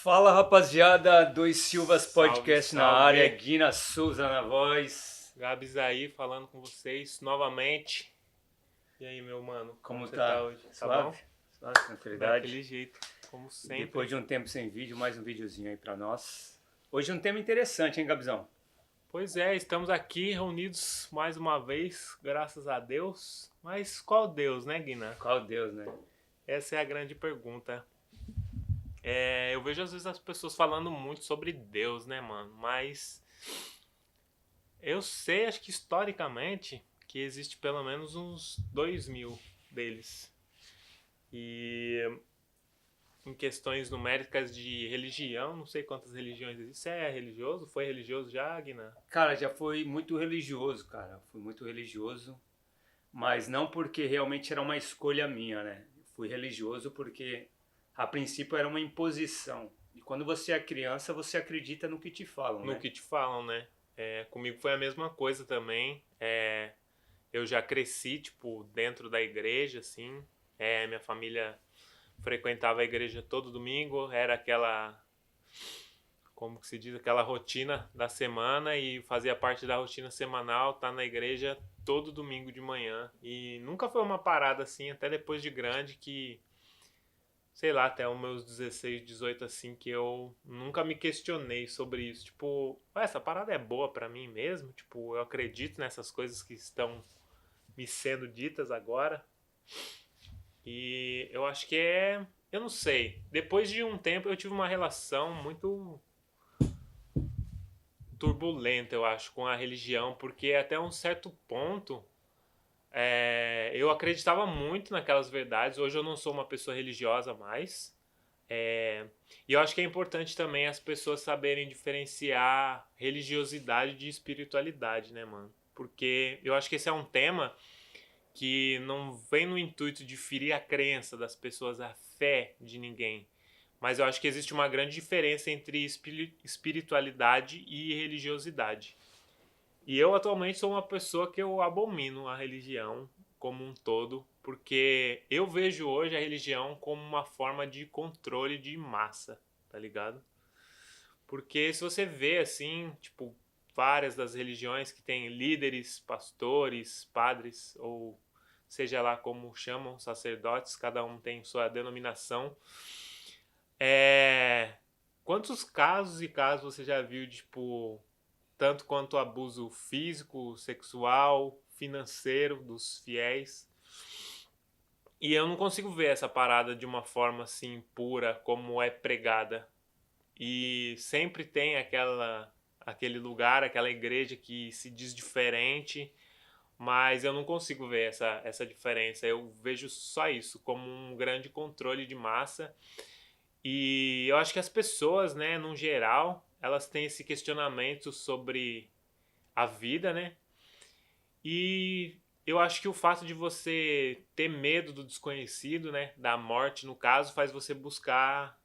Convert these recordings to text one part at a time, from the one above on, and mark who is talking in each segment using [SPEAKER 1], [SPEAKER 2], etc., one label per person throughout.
[SPEAKER 1] Fala rapaziada, Dois Silvas
[SPEAKER 2] Salve,
[SPEAKER 1] Podcast na
[SPEAKER 2] salve.
[SPEAKER 1] área, Guina Souza na voz.
[SPEAKER 2] Gabs aí falando com vocês novamente. E aí, meu mano,
[SPEAKER 1] Como
[SPEAKER 2] você
[SPEAKER 1] tá?
[SPEAKER 2] tá hoje? Tá
[SPEAKER 1] Suave?
[SPEAKER 2] bom?
[SPEAKER 1] Suave, tranquilidade.
[SPEAKER 2] Daquele jeito, como sempre.
[SPEAKER 1] Depois de um tempo sem vídeo, mais um videozinho aí pra nós. Hoje um tema interessante, hein, Gabzão?
[SPEAKER 2] Pois é, estamos aqui reunidos mais uma vez, graças a Deus. Mas qual Deus, né, Guina?
[SPEAKER 1] Qual Deus, né?
[SPEAKER 2] Essa é a grande pergunta. Eu vejo às vezes as pessoas falando muito sobre Deus, né, mano? Mas eu sei, acho que historicamente, que existe pelo menos uns 2000 deles. E em questões numéricas de religião, não sei quantas religiões existem. Você é religioso? Foi religioso já, Guiná?
[SPEAKER 1] Cara, já fui muito religioso, cara. Fui muito religioso, mas não porque realmente era uma escolha minha, né? Fui religioso porque a princípio era uma imposição. E quando você é criança, você acredita no que te falam,
[SPEAKER 2] No
[SPEAKER 1] né?
[SPEAKER 2] que te falam, né? Comigo foi a mesma coisa também. Eu já cresci, tipo, dentro da igreja, assim. Minha família frequentava a igreja todo domingo. Era aquela, como que se diz, aquela rotina da semana e fazia parte da rotina semanal, tá na igreja todo domingo de manhã. E nunca foi uma parada assim, até depois de grande, que, sei lá, até os meus 16, 18 assim, que eu nunca me questionei sobre isso. Tipo, "Ué, essa parada é boa pra mim mesmo? Tipo, eu acredito nessas coisas que estão me sendo ditas agora. E eu acho que eu não sei. Depois de um tempo eu tive uma relação muito turbulenta, eu acho, com a religião, porque até um certo ponto eu acreditava muito naquelas verdades. Hoje eu não sou uma pessoa religiosa mais. E eu acho que é importante também as pessoas saberem diferenciar religiosidade de espiritualidade, né, mano? Porque eu acho que esse é um tema que não vem no intuito de ferir a crença das pessoas, a fé de ninguém. Mas eu acho que existe uma grande diferença entre espiritualidade e religiosidade. E eu atualmente sou uma pessoa que eu abomino a religião como um todo, porque eu vejo hoje a religião como uma forma de controle de massa, tá ligado? Porque se você vê assim, tipo, várias das religiões que têm líderes, pastores, padres, ou seja lá como chamam, sacerdotes, cada um tem sua denominação. É... Quantos casos e casos você já viu de, tipo, tanto quanto abuso físico, sexual, financeiro dos fiéis? E eu não consigo ver essa parada de uma forma assim pura como é pregada. E sempre tem aquele lugar, aquela igreja que se diz diferente, mas eu não consigo ver essa diferença. Eu vejo só isso como um grande controle de massa. E eu acho que as pessoas, né, no geral, elas têm esse questionamento sobre a vida, né? E eu acho que o fato de você ter medo do desconhecido, né, da morte no caso, faz você buscar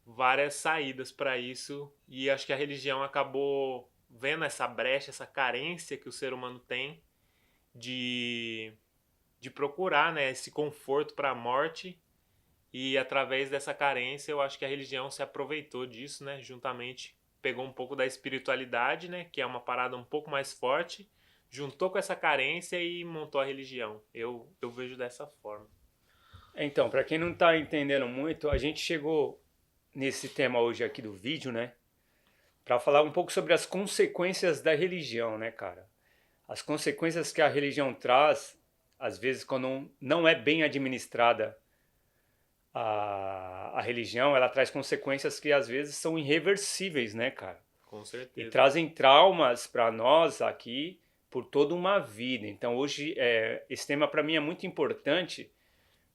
[SPEAKER 2] várias saídas para isso. E acho que a religião acabou vendo essa brecha, essa carência que o ser humano tem de, de procurar, né, esse conforto para a morte. E através dessa carência, eu acho que a religião se aproveitou disso, né? Juntamente pegou um pouco da espiritualidade, né? Que é uma parada um pouco mais forte, juntou com essa carência e montou a religião. Eu vejo dessa forma.
[SPEAKER 1] Então, para quem não tá entendendo muito, a gente chegou nesse tema hoje aqui do vídeo, né? Para falar um pouco sobre as consequências da religião, né, cara? As consequências que a religião traz, às vezes, quando não é bem administrada a religião, ela traz consequências que às vezes são irreversíveis, né, cara?
[SPEAKER 2] Com
[SPEAKER 1] E
[SPEAKER 2] certeza.
[SPEAKER 1] trazem traumas para nós aqui por toda uma vida. Então, hoje, esse tema para mim é muito importante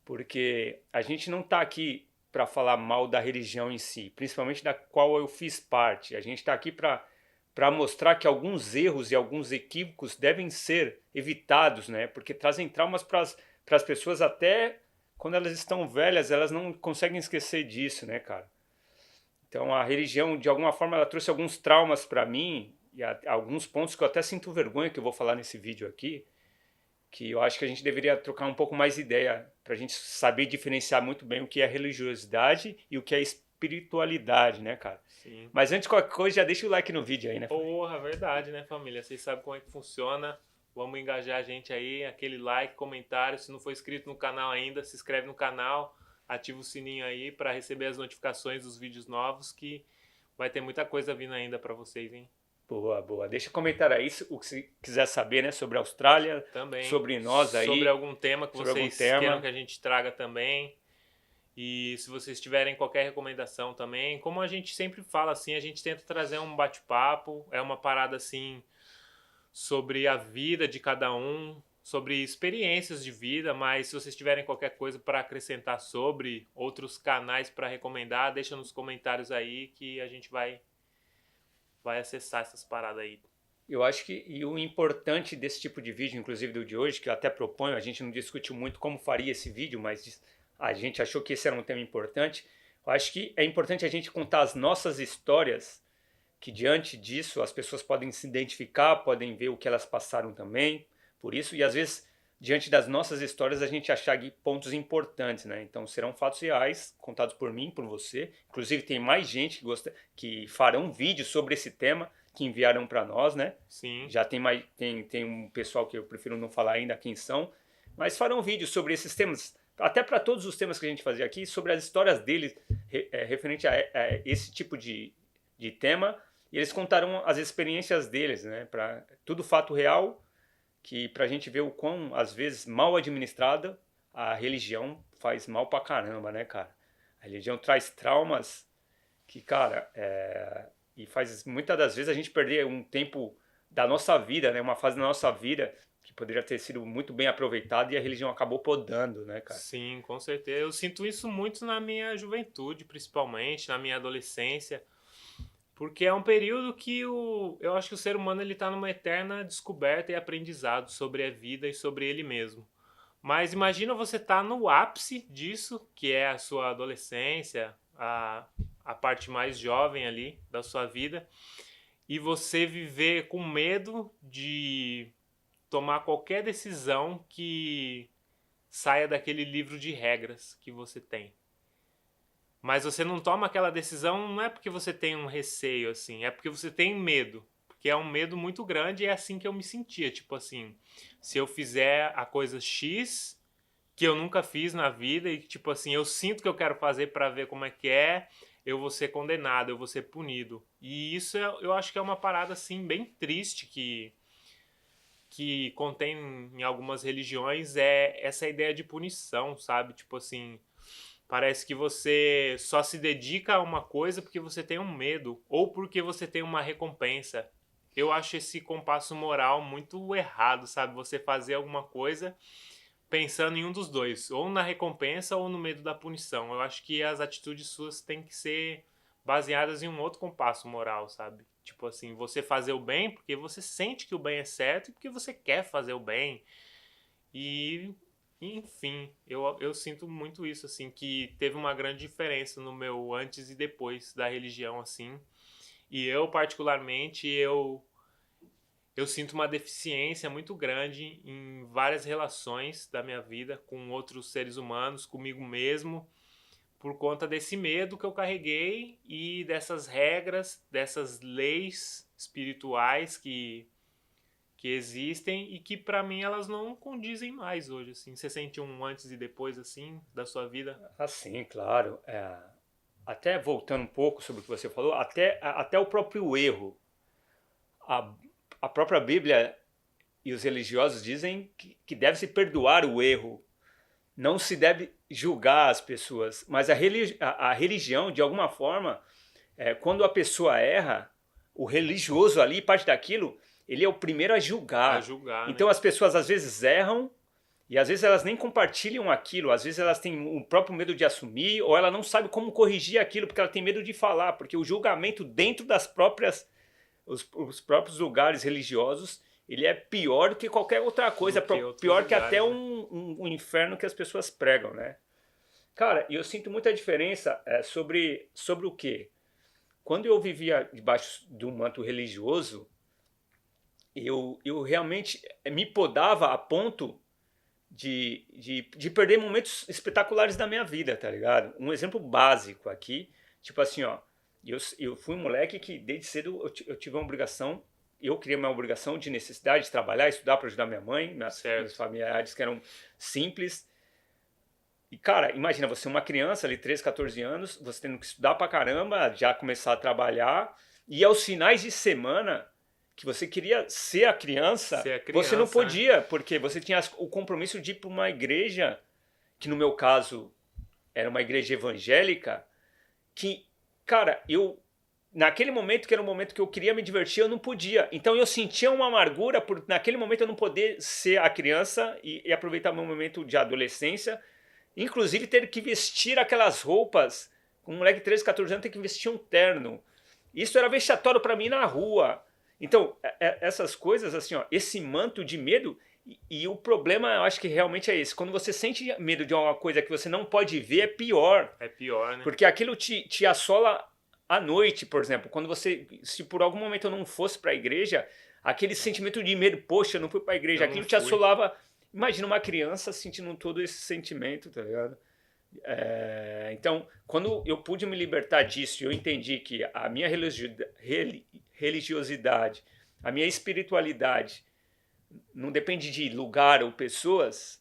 [SPEAKER 1] porque a gente não está aqui para falar mal da religião em si, principalmente da qual eu fiz parte. A gente está aqui para mostrar que alguns erros e alguns equívocos devem ser evitados, né? Porque trazem traumas para as pessoas até quando elas estão velhas, elas não conseguem esquecer disso, né, cara? Então a religião, de alguma forma, ela trouxe alguns traumas para mim e alguns pontos que eu até sinto vergonha que eu vou falar nesse vídeo aqui, que eu acho que a gente deveria trocar um pouco mais ideia para a gente saber diferenciar muito bem o que é religiosidade e o que é espiritualidade, né, cara?
[SPEAKER 2] Sim.
[SPEAKER 1] Mas antes de qualquer coisa, já deixa o like no vídeo aí, né?
[SPEAKER 2] Porra, verdade, né, família? Vocês sabem como é que funciona. Vamos engajar a gente aí, aquele like, comentário. Se não for inscrito no canal ainda, se inscreve no canal, ativa o sininho aí para receber as notificações dos vídeos novos, que vai ter muita coisa vindo ainda para vocês, hein?
[SPEAKER 1] Boa, boa. Deixa comentar aí o que você quiser saber, né? Sobre a Austrália,
[SPEAKER 2] Também.
[SPEAKER 1] sobre nós aí.
[SPEAKER 2] Sobre algum tema que
[SPEAKER 1] sobre
[SPEAKER 2] vocês
[SPEAKER 1] algum tema.
[SPEAKER 2] queiram que a gente traga também. E se vocês tiverem qualquer recomendação também, como a gente sempre fala assim, a gente tenta trazer um bate-papo, é uma parada assim sobre a vida de cada um, sobre experiências de vida, mas se vocês tiverem qualquer coisa para acrescentar sobre outros canais para recomendar, deixa nos comentários aí que a gente vai acessar essas paradas aí.
[SPEAKER 1] Eu acho que e o importante desse tipo de vídeo, inclusive do de hoje, que eu até proponho, a gente não discutiu muito como faria esse vídeo, mas a gente achou que esse era um tema importante. Eu acho que é importante a gente contar as nossas histórias, que diante disso as pessoas podem se identificar, podem ver o que elas passaram também, por isso, e às vezes, diante das nossas histórias, a gente achar pontos importantes, né? Então serão fatos reais, contados por mim, por você. Inclusive tem mais gente que farão vídeos sobre esse tema, que enviaram para nós, né?
[SPEAKER 2] Sim.
[SPEAKER 1] Já tem um pessoal que eu prefiro não falar ainda quem são, mas farão vídeos sobre esses temas, até para todos os temas que a gente fazia aqui, sobre as histórias deles referente a esse tipo de tema, e eles contarão as experiências deles, né? Tudo fato real, que pra gente ver o quão, às vezes, mal administrada a religião faz mal pra caramba, né, cara? A religião traz traumas que, cara, e faz muitas das vezes a gente perder um tempo da nossa vida, né? Uma fase da nossa vida que poderia ter sido muito bem aproveitada e a religião acabou podando, né, cara?
[SPEAKER 2] Sim, com certeza. Eu sinto isso muito na minha juventude, principalmente, na minha adolescência, porque é um período que eu acho que o ser humano ele está numa eterna descoberta e aprendizado sobre a vida e sobre ele mesmo. Mas imagina você estar no ápice disso, que é a sua adolescência, a parte mais jovem ali da sua vida, e você viver com medo de tomar qualquer decisão que saia daquele livro de regras que você tem. Mas você não toma aquela decisão não é porque você tem um receio, assim, é porque você tem medo. Porque é um medo muito grande e é assim que eu me sentia. Tipo assim, se eu fizer a coisa X, que eu nunca fiz na vida, e tipo assim, eu sinto que eu quero fazer para ver como é que é, eu vou ser condenado, eu vou ser punido. E isso eu acho que é uma parada, assim, bem triste que contém em algumas religiões, é essa ideia de punição, sabe? Tipo assim, parece que você só se dedica a uma coisa porque você tem um medo ou porque você tem uma recompensa. Eu acho esse compasso moral muito errado, sabe? Você fazer alguma coisa pensando em um dos dois, ou na recompensa ou no medo da punição. Eu acho que as atitudes suas têm que ser baseadas em um outro compasso moral, sabe? Tipo assim, você fazer o bem porque você sente que o bem é certo e porque você quer fazer o bem. E enfim, eu sinto muito isso, assim, que teve uma grande diferença no meu antes e depois da religião, assim. E eu, particularmente, eu sinto uma deficiência muito grande em várias relações da minha vida com outros seres humanos, comigo mesmo, por conta desse medo que eu carreguei e dessas regras, dessas leis espirituais que existem e que pra mim elas não condizem mais hoje, assim. Você sente um antes e depois, assim, da sua vida?
[SPEAKER 1] Assim, claro. Até voltando um pouco sobre o que você falou, até o próprio erro. A própria Bíblia e os religiosos dizem que deve-se perdoar o erro. Não se deve julgar as pessoas. Mas a religião, de alguma forma, quando a pessoa erra, o religioso ali, parte daquilo, ele é o primeiro a julgar. Então
[SPEAKER 2] né?
[SPEAKER 1] as pessoas às vezes erram e às vezes elas nem compartilham aquilo, às vezes elas têm o próprio medo de assumir ou ela não sabe como corrigir aquilo porque ela tem medo de falar, porque o julgamento dentro das próprias os próprios lugares religiosos, ele é pior do que qualquer outra coisa, pior que até um inferno que as pessoas pregam, né? Cara, eu sinto muita diferença sobre o quê? Quando eu vivia debaixo de um manto religioso, eu realmente me podava a ponto de perder momentos espetaculares da minha vida, tá ligado? Um exemplo básico aqui, Tipo assim, ó, eu fui um moleque que desde cedo eu tive uma obrigação, eu criei uma obrigação de necessidade de trabalhar, estudar para ajudar minha mãe, meus familiares que eram simples. E, cara, imagina, você é uma criança ali, 13, 14 anos, você tendo que estudar pra caramba, já começar a trabalhar, e aos finais de semana, que você queria ser a criança, você não podia, porque você tinha o compromisso de ir para uma igreja, que no meu caso era uma igreja evangélica, que, cara, naquele momento, que era um momento que eu queria me divertir, eu não podia. Então eu sentia uma amargura por, naquele momento, eu não poder ser a criança e aproveitar meu momento de adolescência. Inclusive ter que vestir aquelas roupas. Um moleque de 13, 14 anos tem que vestir um terno. Isso era vexatório para mim na rua. Então, essas coisas, assim, ó, esse manto de medo. E o problema, eu acho que realmente é esse. Quando você sente medo de alguma coisa que você não pode ver, é pior.
[SPEAKER 2] É pior, né?
[SPEAKER 1] Porque aquilo te assola à noite, por exemplo. Quando você, se por algum momento eu não fosse para a igreja, aquele sentimento de medo, poxa, eu não fui para a igreja, aquilo te assolava. Imagina uma criança sentindo todo esse sentimento, tá ligado? Então, quando eu pude me libertar disso, eu entendi que a minha religiosidade, a minha espiritualidade não depende de lugar ou pessoas.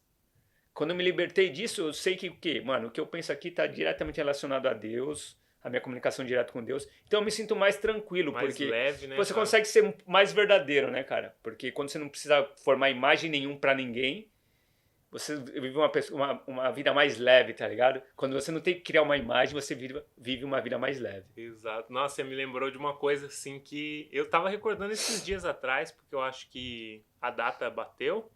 [SPEAKER 1] Quando eu me libertei disso, eu sei que o quê? Mano, o que eu penso aqui está diretamente relacionado a Deus, a minha comunicação direta com Deus. Então eu me sinto mais tranquilo,
[SPEAKER 2] mais
[SPEAKER 1] porque
[SPEAKER 2] leve, né,
[SPEAKER 1] você consegue ser mais verdadeiro, né, cara? Porque quando você não precisa formar imagem nenhuma para ninguém, você vive uma vida mais leve, tá ligado? Quando você não tem que criar uma imagem, você vive uma vida mais leve.
[SPEAKER 2] Exato. Nossa, você me lembrou de uma coisa assim que eu tava recordando esses dias atrás, porque eu acho que a data bateu.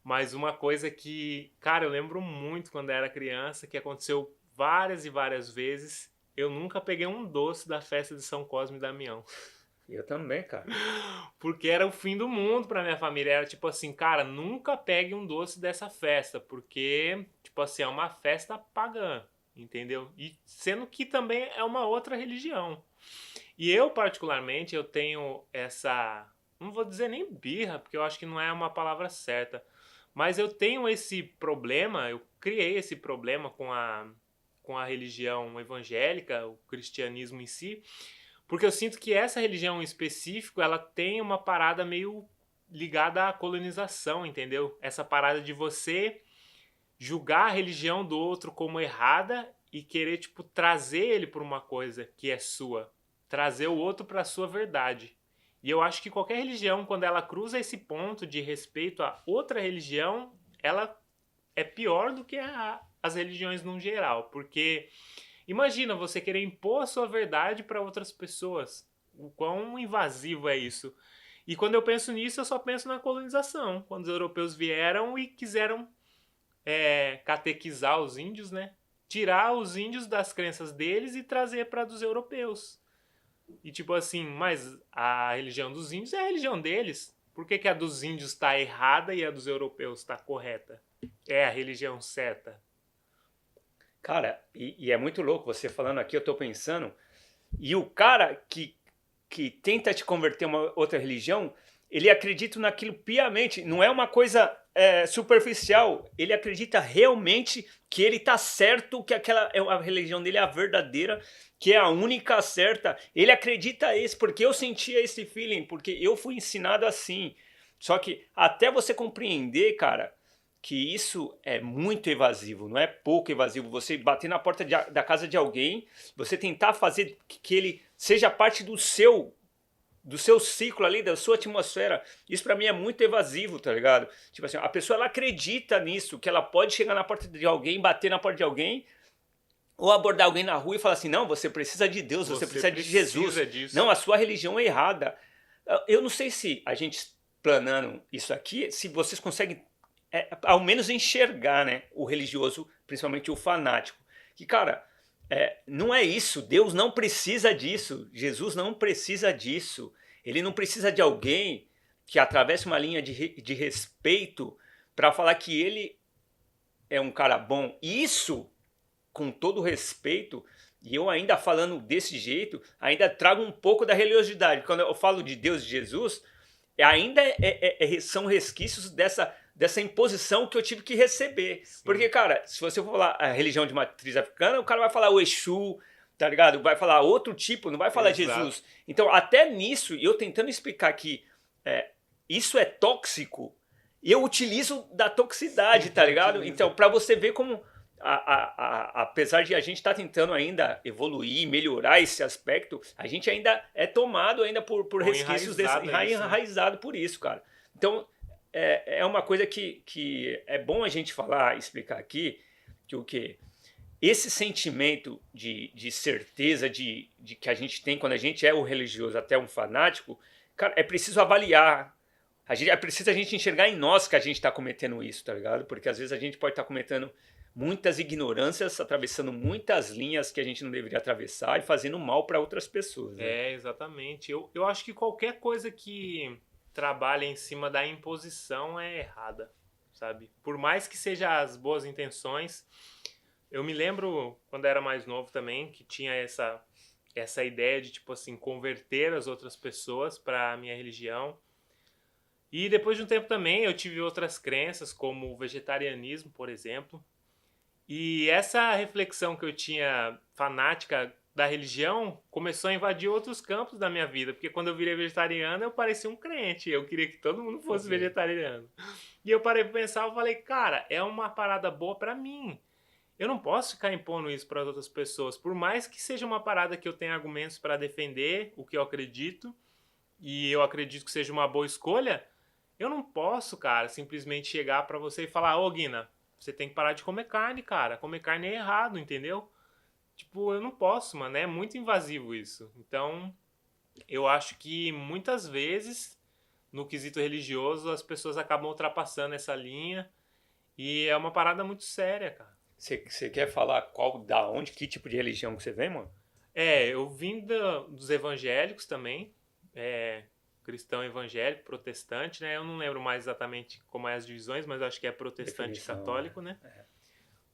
[SPEAKER 2] Mas uma coisa que, cara, eu lembro muito quando eu era criança, que aconteceu várias e várias vezes. Eu nunca peguei um doce da festa de São Cosme e Damião.
[SPEAKER 1] Eu também, cara.
[SPEAKER 2] Porque era o fim do mundo pra minha família. Era tipo assim, cara, nunca pegue um doce dessa festa. Porque, tipo assim, é uma festa pagã, entendeu? E sendo que também é uma outra religião. E eu, particularmente, eu tenho essa... Não vou dizer nem birra, porque eu acho que não é uma palavra certa. Mas eu tenho esse problema, eu criei esse problema com a religião evangélica, o cristianismo em si, porque eu sinto que essa religião em específico, ela tem uma parada meio ligada à colonização, entendeu? Essa parada de você julgar a religião do outro como errada e querer, tipo, trazer ele por uma coisa que é sua. Trazer o outro para a sua verdade. E eu acho que qualquer religião, quando ela cruza esse ponto de respeito a outra religião, ela é pior do que as religiões no geral. Porque imagina você querer impor a sua verdade para outras pessoas. O quão invasivo é isso. E quando eu penso nisso, eu só penso na colonização. Quando os europeus vieram e quiseram catequizar os índios, né? Tirar os índios das crenças deles e trazer para dos europeus. E tipo assim, mas a religião dos índios é a religião deles. Por que a dos índios está errada e a dos europeus está correta? É a religião certa.
[SPEAKER 1] Cara, e é muito louco você falando aqui, eu tô pensando. E o cara que tenta te converter a uma outra religião, ele acredita naquilo piamente. Não é uma coisa superficial. Ele acredita realmente que ele tá certo, que a religião dele é a verdadeira, que é a única certa. Ele acredita isso, porque eu sentia esse feeling, porque eu fui ensinado assim. Só que até você compreender, cara, que isso é muito evasivo, não é pouco evasivo. Você bater na porta da casa de alguém, você tentar fazer que ele seja parte do seu ciclo ali, da sua atmosfera. Isso pra mim é muito evasivo, tá ligado? Tipo assim, a pessoa ela acredita nisso, que ela pode chegar na porta de alguém, bater na porta de alguém, ou abordar alguém na rua e falar assim, não, você precisa de Deus, você precisa de Jesus.
[SPEAKER 2] Disso.
[SPEAKER 1] Não, a sua religião é errada. Eu não sei se a gente planando isso aqui, se vocês conseguem ao menos enxergar, né, o religioso, principalmente o fanático. Que, cara, não é isso. Deus não precisa disso. Jesus não precisa disso. Ele não precisa de alguém que atravesse uma linha de respeito para falar que ele é um cara bom. Isso, com todo respeito, e eu ainda falando desse jeito, ainda trago um pouco da religiosidade. Quando eu falo de Deus e de Jesus, ainda são resquícios dessa imposição que eu tive que receber. Sim. Porque, cara, se você for falar a religião de matriz africana, o cara vai falar o Exu, tá ligado? Vai falar outro tipo, não vai falar
[SPEAKER 2] Exato.
[SPEAKER 1] Jesus. Então, até nisso, eu tentando explicar que isso é tóxico, eu utilizo da toxicidade, tá ligado?
[SPEAKER 2] Utiliza.
[SPEAKER 1] Então, pra você ver como, apesar de a gente estar tentando ainda evoluir, melhorar esse aspecto, a gente ainda é tomado ainda por
[SPEAKER 2] Ou
[SPEAKER 1] resquícios desse,
[SPEAKER 2] enraizado isso, né?
[SPEAKER 1] enraizado por isso, cara. Então, é uma coisa que é bom a gente falar, explicar aqui, que o quê? Esse sentimento de certeza de que a gente tem quando a gente é um religioso, até um fanático, cara, é preciso avaliar. É preciso a gente enxergar em nós que a gente está cometendo isso, tá ligado? Porque às vezes a gente pode estar cometendo muitas ignorâncias, atravessando muitas linhas que a gente não deveria atravessar e fazendo mal para outras pessoas, né?
[SPEAKER 2] Exatamente. Eu acho que qualquer coisa que trabalha em cima da imposição é errada, sabe? Por mais que seja as boas intenções. Eu me lembro, quando era mais novo também, que tinha essa ideia de, tipo assim, converter as outras pessoas para a minha religião. E depois de um tempo também eu tive outras crenças, como o vegetarianismo, por exemplo. E essa reflexão que eu tinha fanática da religião começou a invadir outros campos da minha vida. Porque quando eu virei vegetariano, eu parecia um crente. Eu queria que todo mundo fosse vegetariano. E eu parei pra pensar e falei, cara, é uma parada boa pra mim. Eu não posso ficar impondo isso para outras pessoas, por mais que seja uma parada que eu tenha argumentos para defender o que eu acredito, e eu acredito que seja uma boa escolha, eu não posso, cara, simplesmente chegar para você e falar, ô Guina, você tem que parar de comer carne, cara, comer carne é errado, entendeu? Tipo, eu não posso, mano, é muito invasivo isso. Então, eu acho que muitas vezes, no quesito religioso, as pessoas acabam ultrapassando essa linha, e é uma parada muito séria, cara.
[SPEAKER 1] Você quer falar da onde, que tipo de religião que você vem, mano?
[SPEAKER 2] Eu vim dos evangélicos também, cristão evangélico, protestante, né? Eu não lembro mais exatamente como é as divisões, mas eu acho que é protestante e católico, né?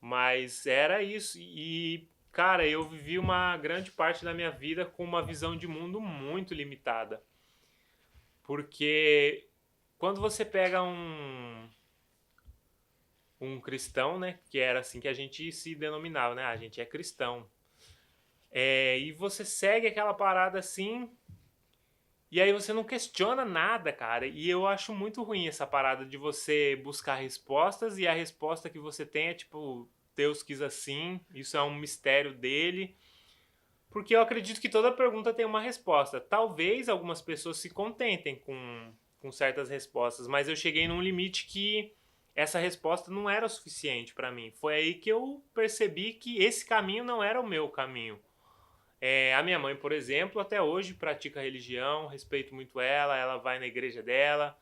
[SPEAKER 2] Mas era isso. E, cara, eu vivi uma grande parte da minha vida com uma visão de mundo muito limitada. Porque quando você pega um cristão, né? Que era assim que a gente se denominava, né? A gente é cristão. E você segue aquela parada assim, e aí você não questiona nada, cara. E eu acho muito ruim essa parada de você buscar respostas e a resposta que você tem é tipo, Deus quis assim, isso é um mistério dele. Porque eu acredito que toda pergunta tem uma resposta. Talvez algumas pessoas se contentem com certas respostas, mas eu cheguei num limite que essa resposta não era o suficiente para mim. Foi aí que eu percebi que esse caminho não era o meu caminho. A minha mãe, por exemplo, até hoje pratica religião, respeito muito ela, ela vai na igreja dela,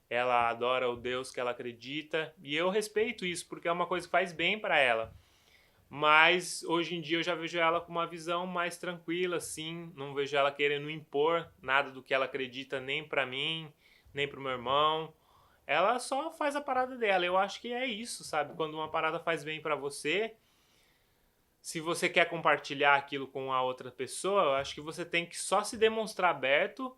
[SPEAKER 2] ela adora o Deus que ela acredita, e eu respeito isso porque é uma coisa que faz bem para ela. Mas hoje em dia eu já vejo ela com uma visão mais tranquila, assim, não vejo ela querendo impor nada do que ela acredita nem para mim, nem pro meu irmão. Ela só faz a parada dela. Eu acho que é isso, sabe? Quando uma parada faz bem para você, se você quer compartilhar aquilo com a outra pessoa, eu acho que você tem que só se demonstrar aberto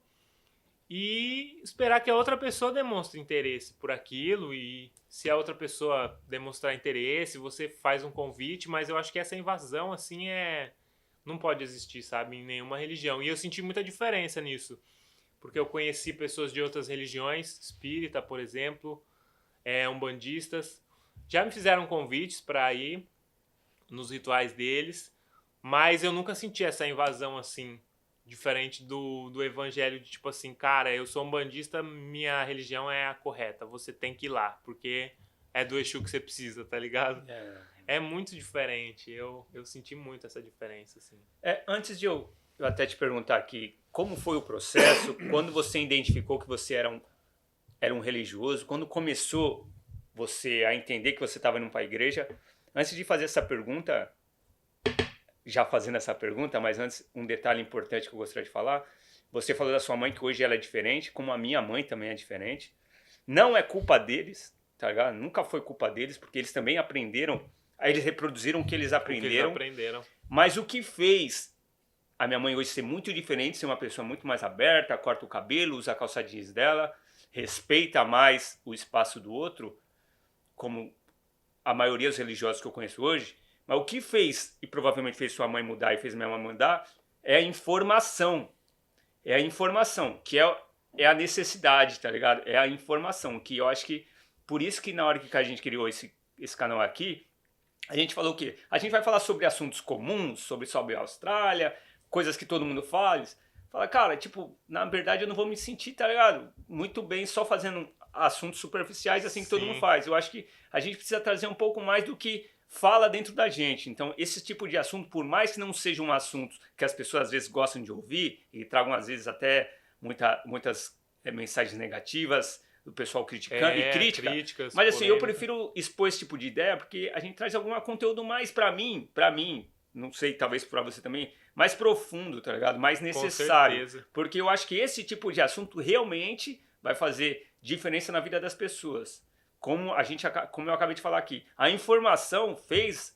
[SPEAKER 2] e esperar que a outra pessoa demonstre interesse por aquilo. E se a outra pessoa demonstrar interesse, você faz um convite, mas eu acho que essa invasão, assim, não pode existir, sabe, em nenhuma religião. E eu senti muita diferença nisso, porque eu conheci pessoas de outras religiões, espírita, por exemplo, umbandistas, já me fizeram convites para ir nos rituais deles, mas eu nunca senti essa invasão assim, diferente do evangelho de tipo assim, cara, eu sou um bandista, minha religião é a correta, você tem que ir lá, porque é do Exu que você precisa, tá ligado? É muito diferente, eu senti muito essa diferença, assim.
[SPEAKER 1] Antes de eu até te perguntar aqui, como foi o processo, quando você identificou que você era um religioso, quando começou você a entender que você estava indo para a igreja, antes de fazer essa pergunta, já fazendo essa pergunta, mas antes um detalhe importante que eu gostaria de falar, você falou da sua mãe que hoje ela é diferente, como a minha mãe também é diferente. Não é culpa deles, tá ligado? Nunca foi culpa deles, porque eles também aprenderam, aí eles reproduziram o que eles aprenderam. Mas o que fez a minha mãe hoje ser muito diferente, ser uma pessoa muito mais aberta, corta o cabelo, usa a calça jeans dela, respeita mais o espaço do outro, como a maioria dos religiosos que eu conheço hoje, Mas o que fez, e provavelmente fez sua mãe mudar e fez minha mãe mudar, é a informação. É a informação, que é a necessidade, tá ligado? É a informação, que eu acho que, por isso que na hora que a gente criou esse canal aqui, a gente falou o quê? A gente vai falar sobre assuntos comuns, sobre a Austrália, coisas que todo mundo faz. Fala, cara, tipo, na verdade eu não vou me sentir, tá ligado? Muito bem só fazendo assuntos superficiais assim que todo mundo
[SPEAKER 2] Sim.
[SPEAKER 1] faz. Eu acho que a gente precisa trazer um pouco mais do que fala dentro da gente. Então, esse tipo de assunto, por mais que não seja um assunto que as pessoas às vezes gostam de ouvir e tragam às vezes até muitas mensagens negativas do pessoal criticando e crítica,
[SPEAKER 2] Críticas,
[SPEAKER 1] mas assim, eu
[SPEAKER 2] polêmica.
[SPEAKER 1] prefiro expor esse tipo de ideia porque a gente traz algum conteúdo mais para mim, não sei, talvez para você também, mais profundo, tá ligado? Mais
[SPEAKER 2] Com
[SPEAKER 1] necessário,
[SPEAKER 2] certeza.
[SPEAKER 1] porque eu acho que esse tipo de assunto realmente vai fazer diferença na vida das pessoas. Como eu acabei de falar aqui, a informação fez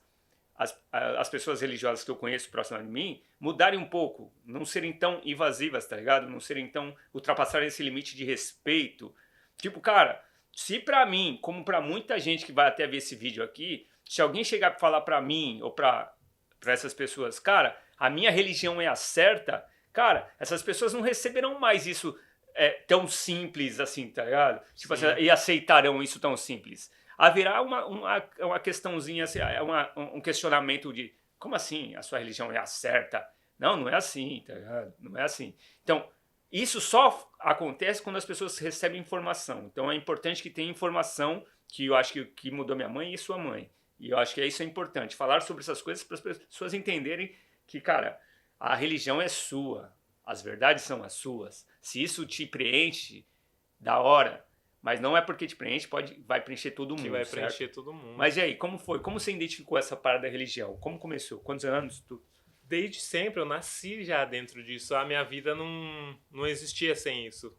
[SPEAKER 1] as pessoas religiosas que eu conheço próximas de mim mudarem um pouco, não serem tão invasivas, tá ligado? Não serem tão ultrapassarem esse limite de respeito. Tipo, cara, se pra mim, como pra muita gente que vai até ver esse vídeo aqui, se alguém chegar pra falar pra mim ou pra essas pessoas, cara, a minha religião é a certa, cara, essas pessoas não receberão mais isso tão simples assim, tá ligado? Tipo assim,
[SPEAKER 2] Sim.
[SPEAKER 1] e aceitarão isso tão simples. Haverá uma questãozinha, assim, um questionamento de como assim a sua religião é a certa? Não, não é assim, tá ligado? Não é assim. Então, isso só acontece quando as pessoas recebem informação. Então é importante que tenha informação, que eu acho que mudou minha mãe e sua mãe. E eu acho que isso é importante. Falar sobre essas coisas para as pessoas entenderem que, cara, a religião é sua. As verdades são as suas. Se isso te preenche, da hora. Mas não é porque te preenche, vai preencher todo
[SPEAKER 2] Que
[SPEAKER 1] mundo,
[SPEAKER 2] vai
[SPEAKER 1] certo?
[SPEAKER 2] preencher todo mundo.
[SPEAKER 1] Mas e aí, como foi? Como você identificou essa parada da religião? Como começou? Quantos anos?
[SPEAKER 2] Desde sempre eu nasci já dentro disso. A minha vida não existia sem isso.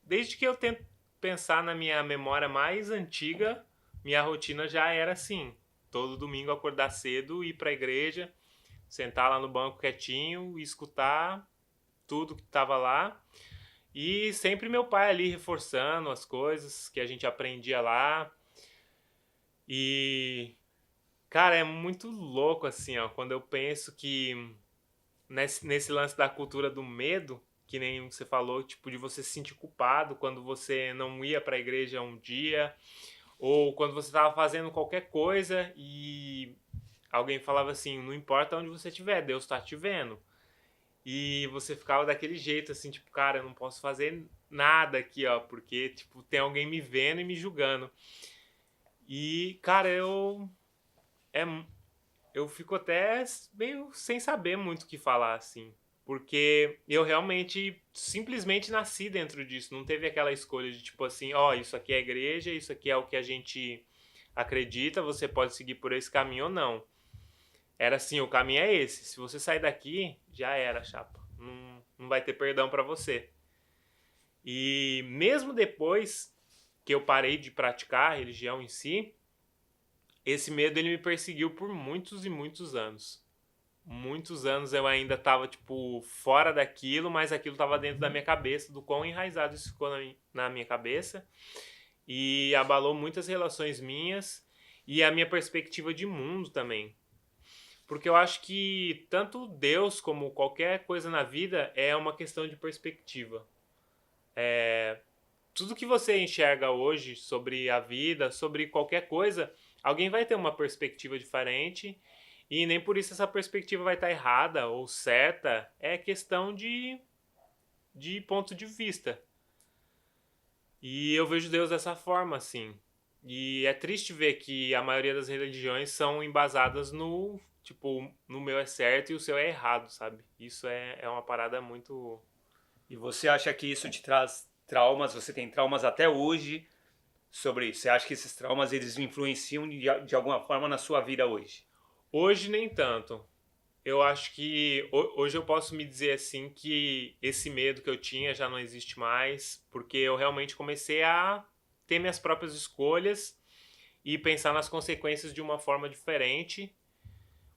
[SPEAKER 2] Desde que eu tento pensar na minha memória mais antiga, minha rotina já era assim. Todo domingo acordar cedo, ir pra igreja, sentar lá no banco quietinho e escutar tudo que tava lá. E sempre meu pai ali reforçando as coisas que a gente aprendia lá. E cara, é muito louco assim, ó, quando eu penso que nesse lance da cultura do medo, que nem você falou, tipo, de você se sentir culpado quando você não ia pra igreja um dia, ou quando você tava fazendo qualquer coisa e alguém falava assim, não importa onde você estiver, Deus tá te vendo. E você ficava daquele jeito, assim, tipo, cara, eu não posso fazer nada aqui, ó, porque, tipo, tem alguém me vendo e me julgando. E, cara, é, eu fico até meio sem saber muito o que falar, assim. Porque eu realmente simplesmente nasci dentro disso. Não teve aquela escolha de tipo assim, ó, isso aqui é igreja, isso aqui é o que a gente acredita, você pode seguir por esse caminho ou não. Era assim, o caminho é esse. Se você sair daqui, já era, chapa. Não vai ter perdão pra você. E mesmo depois que eu parei de praticar a religião em si, esse medo ele me perseguiu por muitos e muitos anos. Muitos anos eu ainda tava, tipo, fora daquilo, mas aquilo tava dentro da minha cabeça, do quão enraizado isso ficou na minha cabeça. E abalou muitas relações minhas e a minha perspectiva de mundo também. Porque eu acho que tanto Deus como qualquer coisa na vida é uma questão de perspectiva. Tudo que você enxerga hoje sobre a vida, sobre qualquer coisa, alguém vai ter uma perspectiva diferente e nem por isso essa perspectiva vai estar errada ou certa. É questão de ponto de vista. E eu vejo Deus dessa forma, assim. E é triste ver que a maioria das religiões são embasadas no, tipo, no meu é certo e o seu é errado, sabe? Isso é uma parada muito.
[SPEAKER 1] E você acha que isso te traz traumas? Você tem traumas até hoje sobre isso? Você acha que esses traumas eles influenciam de alguma forma na sua vida hoje?
[SPEAKER 2] Hoje nem tanto. Eu acho que hoje eu posso me dizer assim que esse medo que eu tinha já não existe mais, porque eu realmente comecei a ter minhas próprias escolhas e pensar nas consequências de uma forma diferente.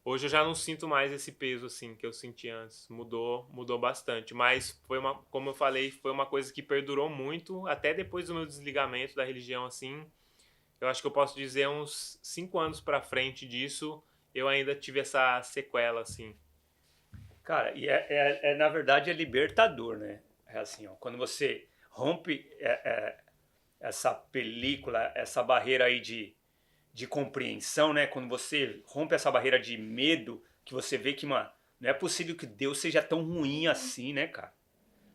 [SPEAKER 2] Hoje eu já não sinto mais esse peso assim que eu sentia antes. Mudou bastante, mas como eu falei, foi uma coisa que perdurou muito até depois do meu desligamento da religião assim. eu acho que eu posso dizer uns 5 anos pra frente disso, eu ainda tive essa sequela, assim.
[SPEAKER 1] Cara, e na verdade é libertador, né? É assim, ó, quando você rompe essa película, essa barreira aí de compreensão, né? Quando você rompe essa barreira de medo, que você vê que, mano, não é possível que Deus seja tão ruim assim, né, cara?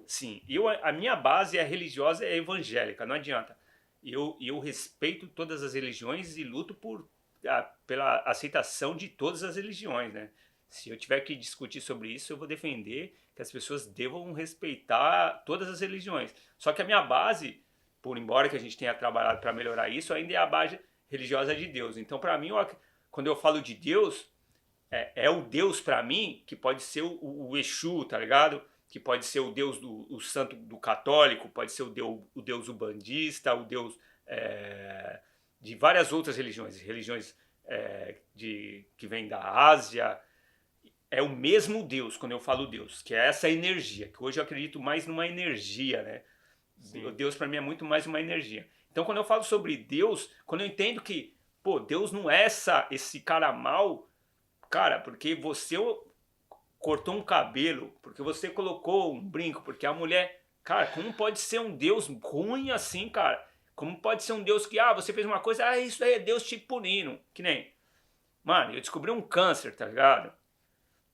[SPEAKER 1] Sim, a minha base é religiosa, é evangélica, não adianta. Eu respeito todas as religiões e luto pela aceitação de todas as religiões, né? Se eu tiver que discutir sobre isso, eu vou defender que as pessoas devam respeitar todas as religiões. Só que a minha base, por embora que a gente tenha trabalhado para melhorar isso, ainda é a base religiosa de Deus. Então, para mim, quando eu falo de Deus, é o Deus para mim que pode ser o Exu, tá ligado? Que pode ser o Deus o santo do católico, pode ser o Deus ubandista, o Deus de várias outras religiões que vêm da Ásia. É o mesmo Deus, quando eu falo Deus, que é essa energia, que hoje eu acredito mais numa energia, né?
[SPEAKER 2] Sim.
[SPEAKER 1] Deus para mim é muito mais uma energia. Então quando eu falo sobre Deus, quando eu entendo que, pô, Deus não é esse cara mal, cara, porque você cortou um cabelo, porque você colocou um brinco, porque a mulher, cara, como pode ser um Deus ruim assim, cara? Como pode ser um Deus que, você fez uma coisa, isso aí é Deus te punindo, que nem, mano, eu descobri um câncer, tá ligado?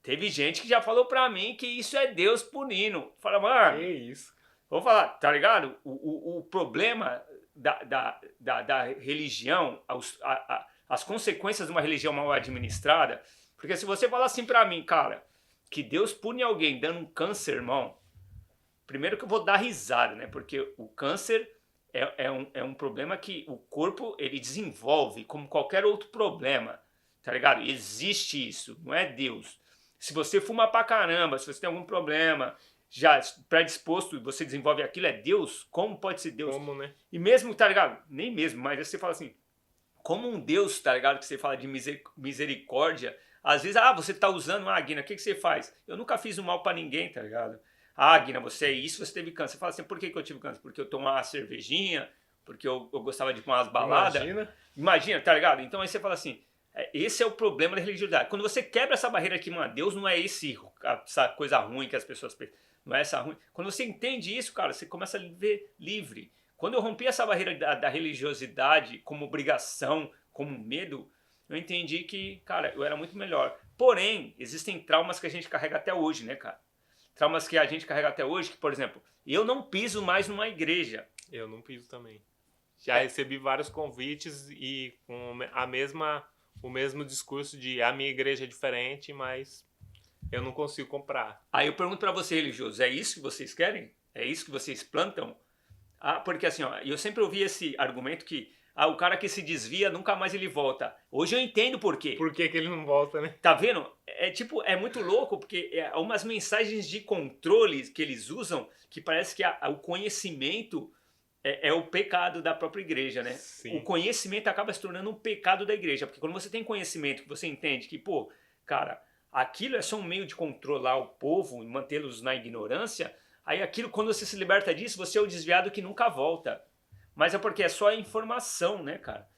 [SPEAKER 1] Teve gente que já falou pra mim que isso é Deus punindo. Fala, mano,
[SPEAKER 2] Que isso?
[SPEAKER 1] vou falar, tá ligado? O problema da religião, as consequências de uma religião mal administrada, porque se você falar assim pra mim, cara, que Deus pune alguém dando um câncer, irmão, primeiro que eu vou dar risada, né? Porque o câncer é um problema que o corpo ele desenvolve como qualquer outro problema, tá ligado? Existe isso, não é Deus. Se você fuma pra caramba, se você tem algum problema, já predisposto, você desenvolve aquilo, é Deus? Como pode ser Deus?
[SPEAKER 2] Como, né?
[SPEAKER 1] E mesmo, tá ligado? Nem mesmo, mas você fala assim, como um Deus, tá ligado? Que você fala de misericórdia, às vezes, você tá usando uma Guina, o que você faz? Eu nunca fiz um mal pra ninguém, tá ligado? Guina, você é isso, você teve câncer. Você fala assim, por que eu tive câncer? Porque eu tomava uma cervejinha, porque eu gostava de tomar umas baladas. Imagina, tá ligado? Então aí você fala assim, esse é o problema da religiosidade. Quando você quebra essa barreira aqui, mano, Deus não é essa coisa ruim que as pessoas pensam. Não é essa ruim. Quando você entende isso, cara, você começa a viver livre. Quando eu rompi essa barreira da religiosidade como obrigação, como medo, eu entendi que, cara, eu era muito melhor. Porém, existem traumas que a gente carrega até hoje, né, cara? Traumas que a gente carrega até hoje, que, por exemplo, eu não piso mais numa igreja.
[SPEAKER 2] Eu não piso também. Já recebi vários convites e com o mesmo discurso de a minha igreja é diferente, mas eu não consigo comprar.
[SPEAKER 1] Aí eu pergunto pra você, religioso, é isso que vocês querem? É isso que vocês plantam? Porque assim, eu sempre ouvi esse argumento que o cara que se desvia, nunca mais ele volta. Hoje eu entendo por quê.
[SPEAKER 2] Por que ele não volta, né?
[SPEAKER 1] Tá vendo? É muito louco, porque umas mensagens de controle que eles usam, que parece que o conhecimento é o pecado da própria igreja, né?
[SPEAKER 2] Sim.
[SPEAKER 1] O conhecimento acaba se tornando um pecado da igreja, porque quando você tem conhecimento, que você entende que, pô, cara, aquilo é só um meio de controlar o povo e mantê-los na ignorância, aí aquilo, quando você se liberta disso, você é o desviado que nunca volta. Mas é porque é só a informação, né, cara?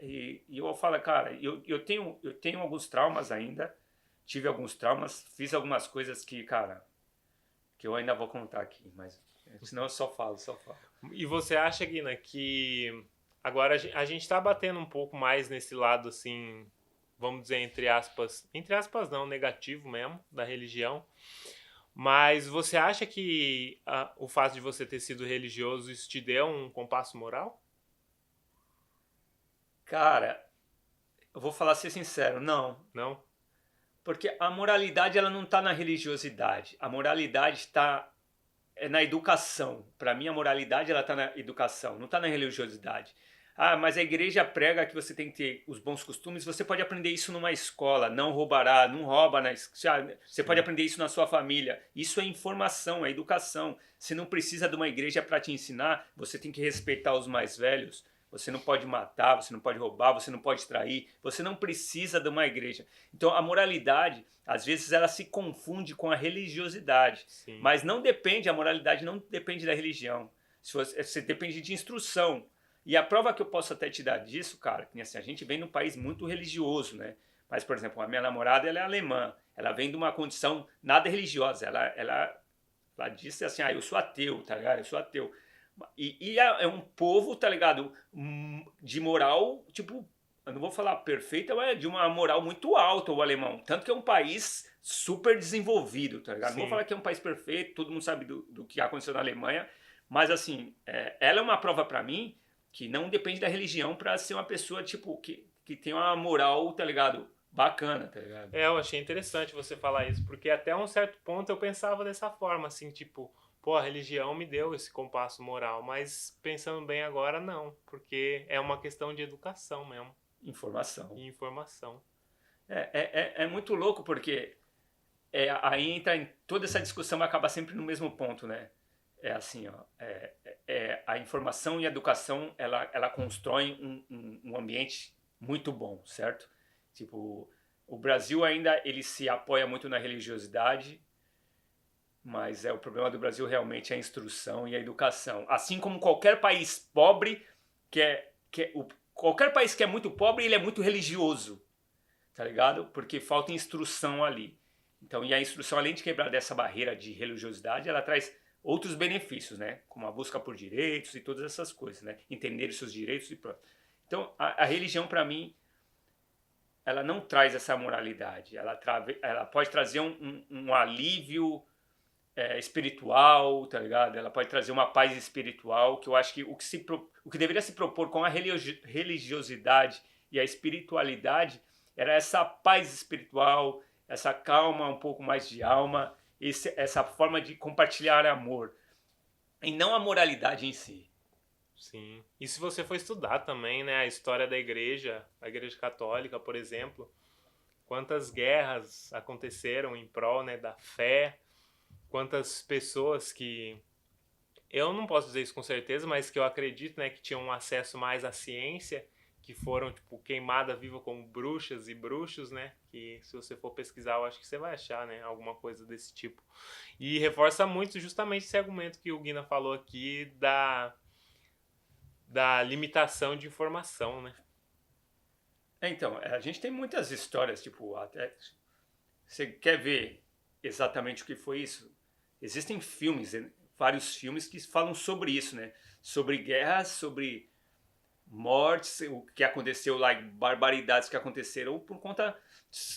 [SPEAKER 1] E eu falo, cara, eu tenho alguns traumas ainda, tive alguns traumas, fiz algumas coisas que, cara, que eu ainda vou contar aqui, mas senão eu só falo.
[SPEAKER 2] E você acha, Guina, que agora a gente tá batendo um pouco mais nesse lado, assim, vamos dizer, entre aspas não, negativo mesmo, da religião, mas você acha que o fato de você ter sido religioso, isso te deu um compasso moral?
[SPEAKER 1] Cara, eu vou falar ser sincero, não.
[SPEAKER 2] Não?
[SPEAKER 1] Porque a moralidade ela não está na religiosidade. A moralidade está na educação. Para mim, a moralidade ela está na educação, não está na religiosidade. Mas a igreja prega que você tem que ter os bons costumes. Você pode aprender isso numa escola. Não roubará, não rouba. Você pode aprender isso na sua família. Isso é informação, é educação. Você não precisa de uma igreja para te ensinar. Você tem que respeitar os mais velhos. Você não pode matar, você não pode roubar, você não pode trair. Você não precisa de uma igreja. Então a moralidade, às vezes, ela se confunde com a religiosidade.
[SPEAKER 2] Sim.
[SPEAKER 1] Mas não depende, a moralidade não depende da religião. Você depende de instrução. E a prova que eu posso até te dar disso, cara, que assim, a gente vem num país muito religioso, né? Mas, por exemplo, a minha namorada, ela é alemã. Ela vem de uma condição nada religiosa. Ela disse assim, eu sou ateu, tá ligado? Eu sou ateu. E é um povo, tá ligado? De moral, tipo, eu não vou falar perfeita, mas é de uma moral muito alta o alemão. Tanto que é um país super desenvolvido, tá ligado? Não vou
[SPEAKER 2] Sim.
[SPEAKER 1] falar que é um país perfeito, todo mundo sabe do que aconteceu na Alemanha, mas assim, ela é uma prova pra mim que não depende da religião pra ser uma pessoa, tipo, que tem uma moral, tá ligado? Bacana, tá ligado?
[SPEAKER 2] Eu achei interessante você falar isso, porque até um certo ponto eu pensava dessa forma, assim, tipo, pô, a religião me deu esse compasso moral, mas pensando bem agora, não, porque é uma questão de educação mesmo
[SPEAKER 1] Informação.
[SPEAKER 2] e informação.
[SPEAKER 1] É muito louco porque aí entra em toda essa discussão acaba sempre no mesmo ponto, né? É assim, ó, a informação e a educação ela constrói um ambiente muito bom, certo? Tipo, o Brasil ainda ele se apoia muito na religiosidade, mas o problema do Brasil realmente é a instrução e a educação. Assim como qualquer país pobre, qualquer país que é muito pobre, ele é muito religioso, tá ligado? Porque falta instrução ali. Então, e a instrução, além de quebrar dessa barreira de religiosidade, ela traz outros benefícios, né? Como a busca por direitos e todas essas coisas, né? Entender os seus direitos e pronto. Então, a religião, para mim, ela não traz essa moralidade. Ela pode trazer um alívio espiritual, tá ligado? Ela pode trazer uma paz espiritual, que eu acho que o que deveria se propor com a religiosidade e a espiritualidade era essa paz espiritual, essa calma, um pouco mais de alma, essa forma de compartilhar amor, e não a moralidade em si.
[SPEAKER 2] Sim. E se você for estudar também, né, a história da igreja, a igreja católica, por exemplo, quantas guerras aconteceram em prol, né, da fé, quantas pessoas que, eu não posso dizer isso com certeza, mas que eu acredito, né, que tinham um acesso mais à ciência, que foram, tipo, queimadas vivas como bruxas e bruxos, né, que se você for pesquisar, eu acho que você vai achar, né, alguma coisa desse tipo. E reforça muito justamente esse argumento que o Guina falou aqui da limitação de informação, né?
[SPEAKER 1] Então, a gente tem muitas histórias, tipo, até você quer ver exatamente o que foi isso? Existem filmes, vários filmes que falam sobre isso, né? Sobre guerras, sobre mortes, o que aconteceu lá, barbaridades que aconteceram por conta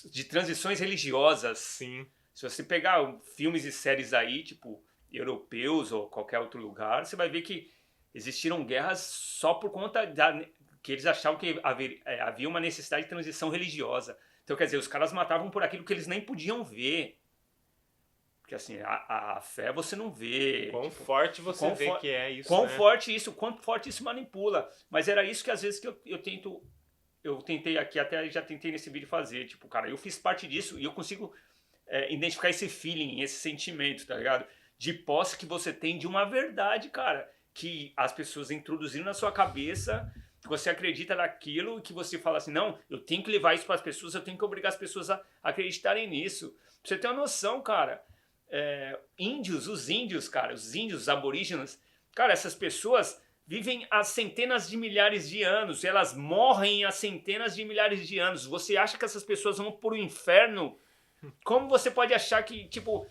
[SPEAKER 1] de transições religiosas.
[SPEAKER 2] Sim.
[SPEAKER 1] Se você pegar filmes e séries aí, tipo, europeus ou qualquer outro lugar, você vai ver que existiram guerras só por conta que eles achavam que havia uma necessidade de transição religiosa. Então, quer dizer, os caras matavam por aquilo que eles nem podiam ver. Porque assim, a fé você não vê.
[SPEAKER 2] Quão forte você vê que é isso,
[SPEAKER 1] quão
[SPEAKER 2] né?
[SPEAKER 1] Quão forte isso manipula. Mas era isso que às vezes que eu tentei aqui, até já tentei nesse vídeo fazer. Tipo, cara, eu fiz parte disso e eu consigo identificar esse feeling, esse sentimento, tá ligado? De posse que você tem de uma verdade, cara. Que as pessoas introduziram na sua cabeça, que você acredita naquilo, que você fala assim, não, eu tenho que levar isso para as pessoas, eu tenho que obrigar as pessoas a acreditarem nisso. Pra você ter uma noção, cara. Os índios, cara, os aborígenes, cara, essas pessoas vivem há centenas de milhares de anos, elas morrem há centenas de milhares de anos. Você acha que essas pessoas vão pro inferno? Como você pode achar que, tipo,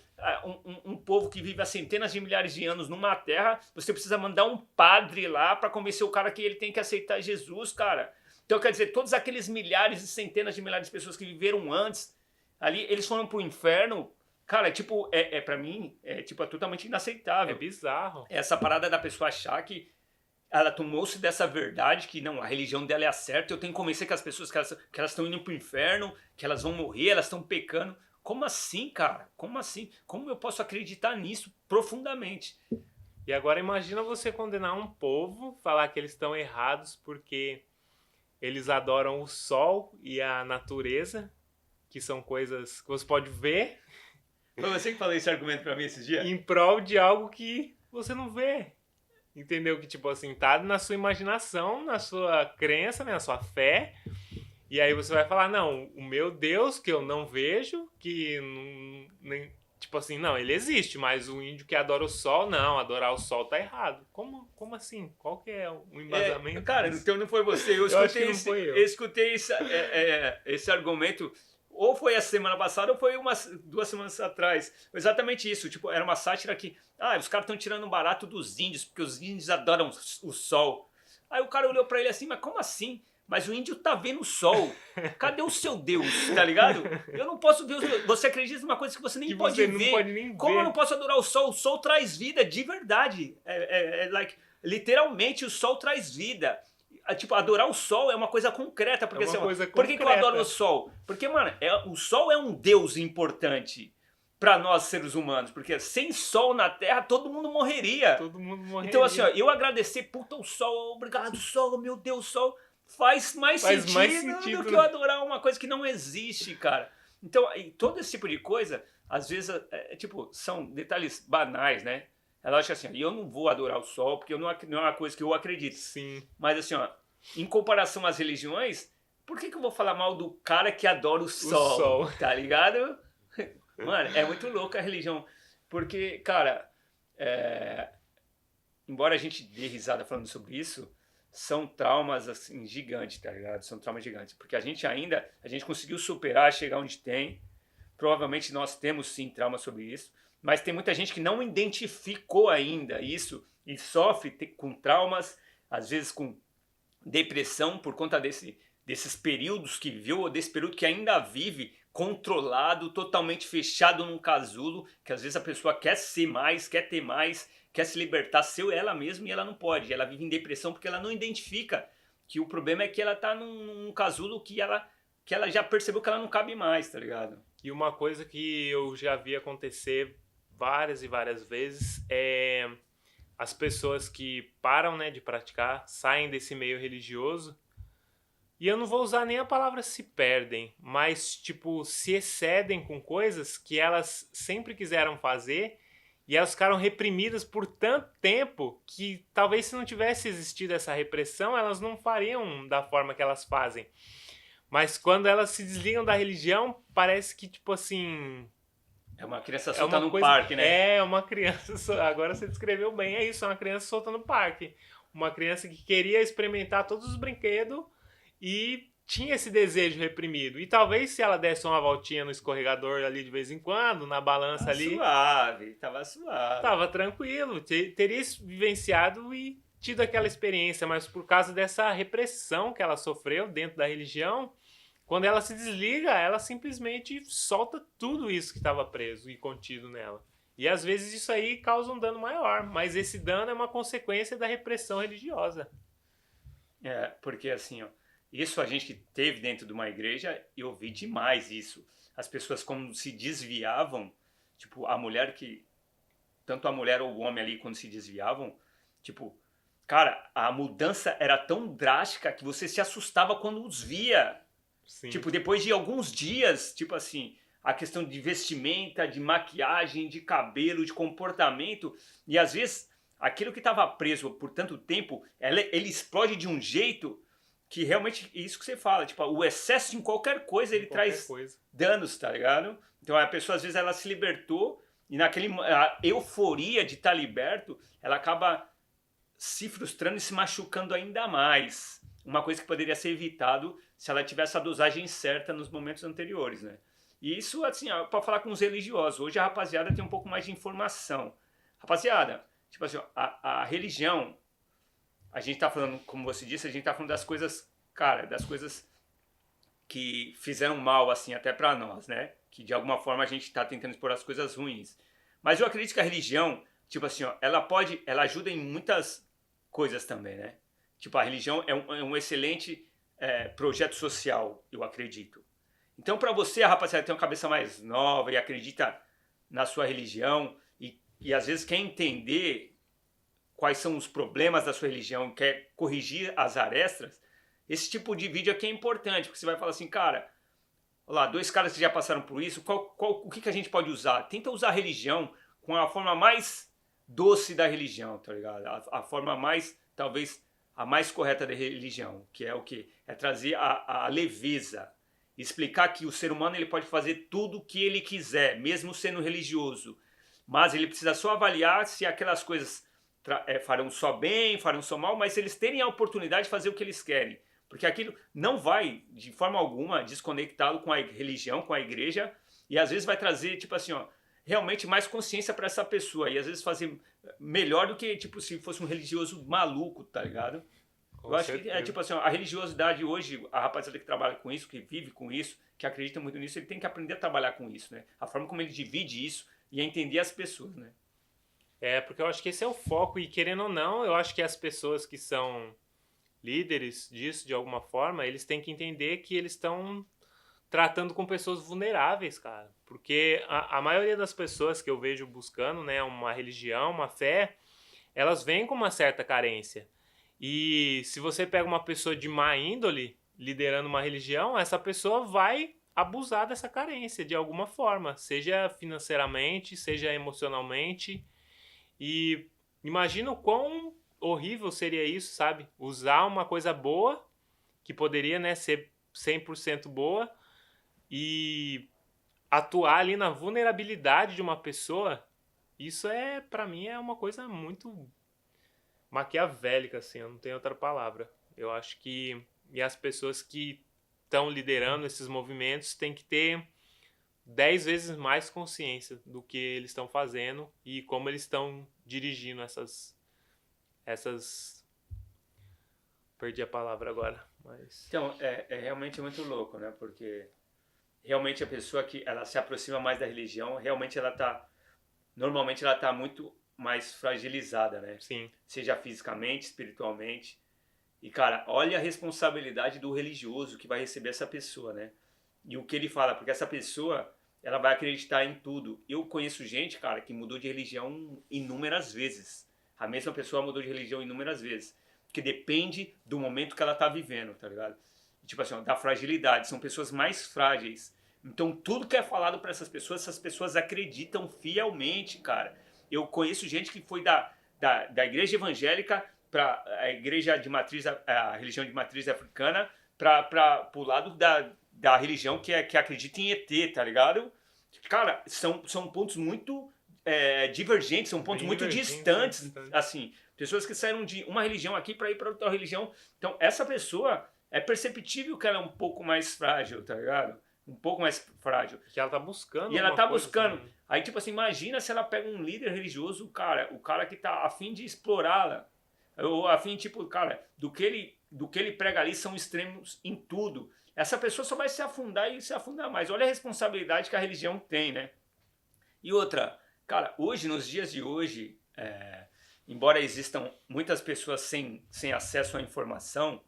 [SPEAKER 1] um povo que vive há centenas de milhares de anos numa terra, você precisa mandar um padre lá para convencer o cara que ele tem que aceitar Jesus, cara? Então, quer dizer, todos aqueles milhares e centenas de milhares de pessoas que viveram antes, ali, eles foram pro inferno. Cara, tipo, pra mim, é totalmente inaceitável.
[SPEAKER 2] É bizarro.
[SPEAKER 1] Essa parada da pessoa achar que ela tomou-se dessa verdade, que não, a religião dela é a certa, eu tenho que convencer que as pessoas que elas estão indo pro inferno, que elas vão morrer, elas estão pecando. Como assim, cara? Como assim? Como eu posso acreditar nisso profundamente?
[SPEAKER 2] E agora imagina você condenar um povo, falar que eles estão errados porque eles adoram o sol e a natureza, que são coisas que você pode ver.
[SPEAKER 1] Foi você que falou esse argumento pra mim esses dias?
[SPEAKER 2] Em prol de algo que você não vê. Entendeu? Que, tipo assim, tá na sua imaginação, na sua crença, né? Na sua fé. E aí você vai falar, não, o meu Deus, que eu não vejo, que nem, Tipo assim, não, ele existe, mas o índio que adora o sol, não, adorar o sol tá errado. Como assim? Qual que é o embasamento
[SPEAKER 1] Cara,
[SPEAKER 2] disso?
[SPEAKER 1] então não foi você. Eu
[SPEAKER 2] Eu acho que
[SPEAKER 1] escutei
[SPEAKER 2] não foi eu.
[SPEAKER 1] eu escutei esse argumento, ou foi a semana passada, ou foi 2 semanas atrás. Exatamente isso. Tipo, era uma sátira que, os caras estão tirando barato dos índios, porque os índios adoram o sol. Aí o cara olhou pra ele assim, mas como assim? Mas o índio tá vendo o sol. Cadê o seu Deus, tá ligado? Eu não posso ver. Você acredita numa coisa que você nem
[SPEAKER 2] Que
[SPEAKER 1] pode
[SPEAKER 2] você
[SPEAKER 1] ver.
[SPEAKER 2] não pode nem
[SPEAKER 1] Como eu
[SPEAKER 2] ver.
[SPEAKER 1] não posso adorar o sol? O sol traz vida, de verdade. Literalmente, o sol traz vida. Tipo, adorar o sol é uma coisa concreta. Porque,
[SPEAKER 2] É uma coisa
[SPEAKER 1] por que eu
[SPEAKER 2] concreta.
[SPEAKER 1] adoro o sol? Porque, mano, o sol é um Deus importante para nós seres humanos, porque sem sol na Terra todo mundo morreria.
[SPEAKER 2] Todo mundo morreria.
[SPEAKER 1] Então assim, eu agradecer, puta, o sol, obrigado sol, meu Deus, sol, faz mais sentido do que eu adorar uma coisa que não existe, cara. Então, todo esse tipo de coisa, às vezes, tipo, são detalhes banais, né? É lógico assim, eu não vou adorar o sol, porque não é uma coisa que eu acredito.
[SPEAKER 2] Sim.
[SPEAKER 1] Mas assim, em comparação às religiões, por que eu vou falar mal do cara que adora o sol? Tá ligado? Mano, é muito louco a religião. Porque, cara, embora a gente dê risada falando sobre isso, são traumas, assim, gigantes, tá ligado? São traumas gigantes. Porque a gente conseguiu superar, chegar onde tem. Provavelmente nós temos, sim, traumas sobre isso. Mas tem muita gente que não identificou ainda isso e sofre com traumas, às vezes com depressão por conta desses períodos que viveu, ou desse período que ainda vive, controlado, totalmente fechado num casulo, que às vezes a pessoa quer ser mais, quer ter mais, quer se libertar, ser ela mesma, e ela não pode. Ela vive em depressão porque ela não identifica que o problema é que ela tá num casulo que ela já percebeu que ela não cabe mais, tá ligado?
[SPEAKER 2] E uma coisa que eu já vi acontecer várias e várias vezes é as pessoas que param, né, de praticar, saem desse meio religioso, e eu não vou usar nem a palavra se perdem, mas tipo, se excedem com coisas que elas sempre quiseram fazer e elas ficaram reprimidas por tanto tempo que talvez se não tivesse existido essa repressão, elas não fariam da forma que elas fazem. Mas quando elas se desligam da religião, parece que tipo assim...
[SPEAKER 1] É uma criança solta no parque, né?
[SPEAKER 2] É uma criança, agora você descreveu bem, é isso, é uma criança solta no parque. Uma criança que queria experimentar todos os brinquedos e tinha esse desejo reprimido. E talvez se ela desse uma voltinha no escorregador ali de vez em quando, na balança ali...
[SPEAKER 1] Tava suave.
[SPEAKER 2] Tava tranquilo, teria vivenciado e tido aquela experiência, mas por causa dessa repressão que ela sofreu dentro da religião, quando ela se desliga, ela simplesmente solta tudo isso que estava preso e contido nela. E às vezes isso aí causa um dano maior, mas esse dano é uma consequência da repressão religiosa.
[SPEAKER 1] Porque assim, isso a gente que teve dentro de uma igreja, eu vi demais isso. As pessoas como se desviavam, tipo, tanto a mulher ou o homem ali quando se desviavam, tipo, cara, a mudança era tão drástica que você se assustava quando os via.
[SPEAKER 2] Sim.
[SPEAKER 1] Tipo, depois de alguns dias, tipo assim, a questão de vestimenta, de maquiagem, de cabelo, de comportamento, e às vezes aquilo que estava preso por tanto tempo, ele explode de um jeito que realmente, isso que você fala, tipo, o excesso em qualquer coisa, ele traz danos, tá ligado? Então a pessoa às vezes ela se libertou e a euforia de estar liberto, ela acaba se frustrando e se machucando ainda mais. Uma coisa que poderia ser evitado se ela tivesse a dosagem certa nos momentos anteriores, né? E isso, assim, para falar com os religiosos. Hoje a rapaziada tem um pouco mais de informação. Rapaziada, tipo assim, a religião, a gente tá falando, como você disse, a gente tá falando das coisas, cara, das coisas que fizeram mal, assim, até para nós, né? Que de alguma forma a gente tá tentando explorar as coisas ruins. Mas eu acredito que a religião, tipo assim, ela ajuda em muitas coisas também, né? Tipo, a religião é um excelente projeto social, eu acredito. Então, para você, a rapaziada, tem uma cabeça mais nova e acredita na sua religião e às vezes quer entender quais são os problemas da sua religião, quer corrigir as arestas, esse tipo de vídeo aqui é importante, porque você vai falar assim, cara, olha lá, 2 caras que já passaram por isso, o que a gente pode usar? Tenta usar a religião com a forma mais doce da religião, tá ligado? A forma mais, talvez, a mais correta da religião, que é o quê? É trazer a leveza. explicar que o ser humano ele pode fazer tudo o que ele quiser, mesmo sendo religioso, mas ele precisa só avaliar se aquelas coisas farão só bem, farão só mal, mas eles terem a oportunidade de fazer o que eles querem. Porque aquilo não vai, de forma alguma, desconectá-lo com a religião, com a igreja, e às vezes vai trazer, tipo assim, ó, realmente mais consciência para essa pessoa, e às vezes fazer melhor do que, tipo, se fosse um religioso maluco, tá ligado?
[SPEAKER 2] Com
[SPEAKER 1] Eu acho que
[SPEAKER 2] certeza.
[SPEAKER 1] tipo assim, ó, a religiosidade hoje, a rapaziada que trabalha com isso, que vive com isso, que acredita muito nisso, ele tem que aprender a trabalhar com isso, né? A forma como ele divide isso e a entender as pessoas, né?
[SPEAKER 2] Porque eu acho que esse é o foco, e querendo ou não, eu acho que as pessoas que são líderes disso, de alguma forma, eles têm que entender que eles estão tratando com pessoas vulneráveis, cara. Porque a maioria das pessoas que eu vejo buscando, né, uma religião, uma fé, elas vêm com uma certa carência. E se você pega uma pessoa de má índole liderando uma religião, essa pessoa vai abusar dessa carência de alguma forma, seja financeiramente, seja emocionalmente. E imagina o quão horrível seria isso, sabe? Usar uma coisa boa, que poderia, né, ser 100% boa, e atuar ali na vulnerabilidade de uma pessoa. Isso pra mim, é uma coisa muito maquiavélica, assim, eu não tenho outra palavra. Eu acho que e as pessoas que estão liderando esses movimentos têm que ter 10 vezes mais consciência do que eles estão fazendo e como eles estão dirigindo essas perdi a palavra agora, mas
[SPEAKER 1] Então, é realmente muito louco, né? Porque realmente a pessoa que ela se aproxima mais da religião, realmente normalmente ela tá muito mais fragilizada, né?
[SPEAKER 2] sim,
[SPEAKER 1] Seja fisicamente, espiritualmente. E, cara, olha a responsabilidade do religioso que vai receber essa pessoa, né? E o que ele fala, porque essa pessoa, ela vai acreditar em tudo. Eu conheço gente, cara, que mudou de religião inúmeras vezes. A mesma pessoa mudou de religião inúmeras vezes. Porque depende do momento que ela tá vivendo, tá ligado? Tipo assim, ó, da fragilidade. São pessoas mais frágeis. Então, tudo que é falado para essas pessoas acreditam fielmente, cara. Eu conheço gente que foi da igreja evangélica para a igreja de matriz, a religião de matriz africana, para o lado da religião que acredita em ET, tá ligado? Cara, são pontos muito divergentes, são pontos
[SPEAKER 2] bem
[SPEAKER 1] muito
[SPEAKER 2] divergente, bem
[SPEAKER 1] distantes,
[SPEAKER 2] distante.
[SPEAKER 1] assim. Pessoas que saíram de uma religião aqui para ir para outra religião. Então, essa pessoa é perceptível que ela é um pouco mais frágil, tá ligado? Um pouco mais frágil.
[SPEAKER 2] Que ela tá buscando
[SPEAKER 1] E ela
[SPEAKER 2] alguma
[SPEAKER 1] tá
[SPEAKER 2] coisa
[SPEAKER 1] buscando.
[SPEAKER 2] também.
[SPEAKER 1] Aí, tipo assim, imagina se ela pega um líder religioso, o cara que tá afim de explorá-la. Ou afim, tipo, cara, do que ele prega ali são extremos em tudo. Essa pessoa só vai se afundar e se afundar mais. Olha a responsabilidade que a religião tem, né? E outra, cara, hoje, nos dias de hoje, embora existam muitas pessoas sem acesso à informação,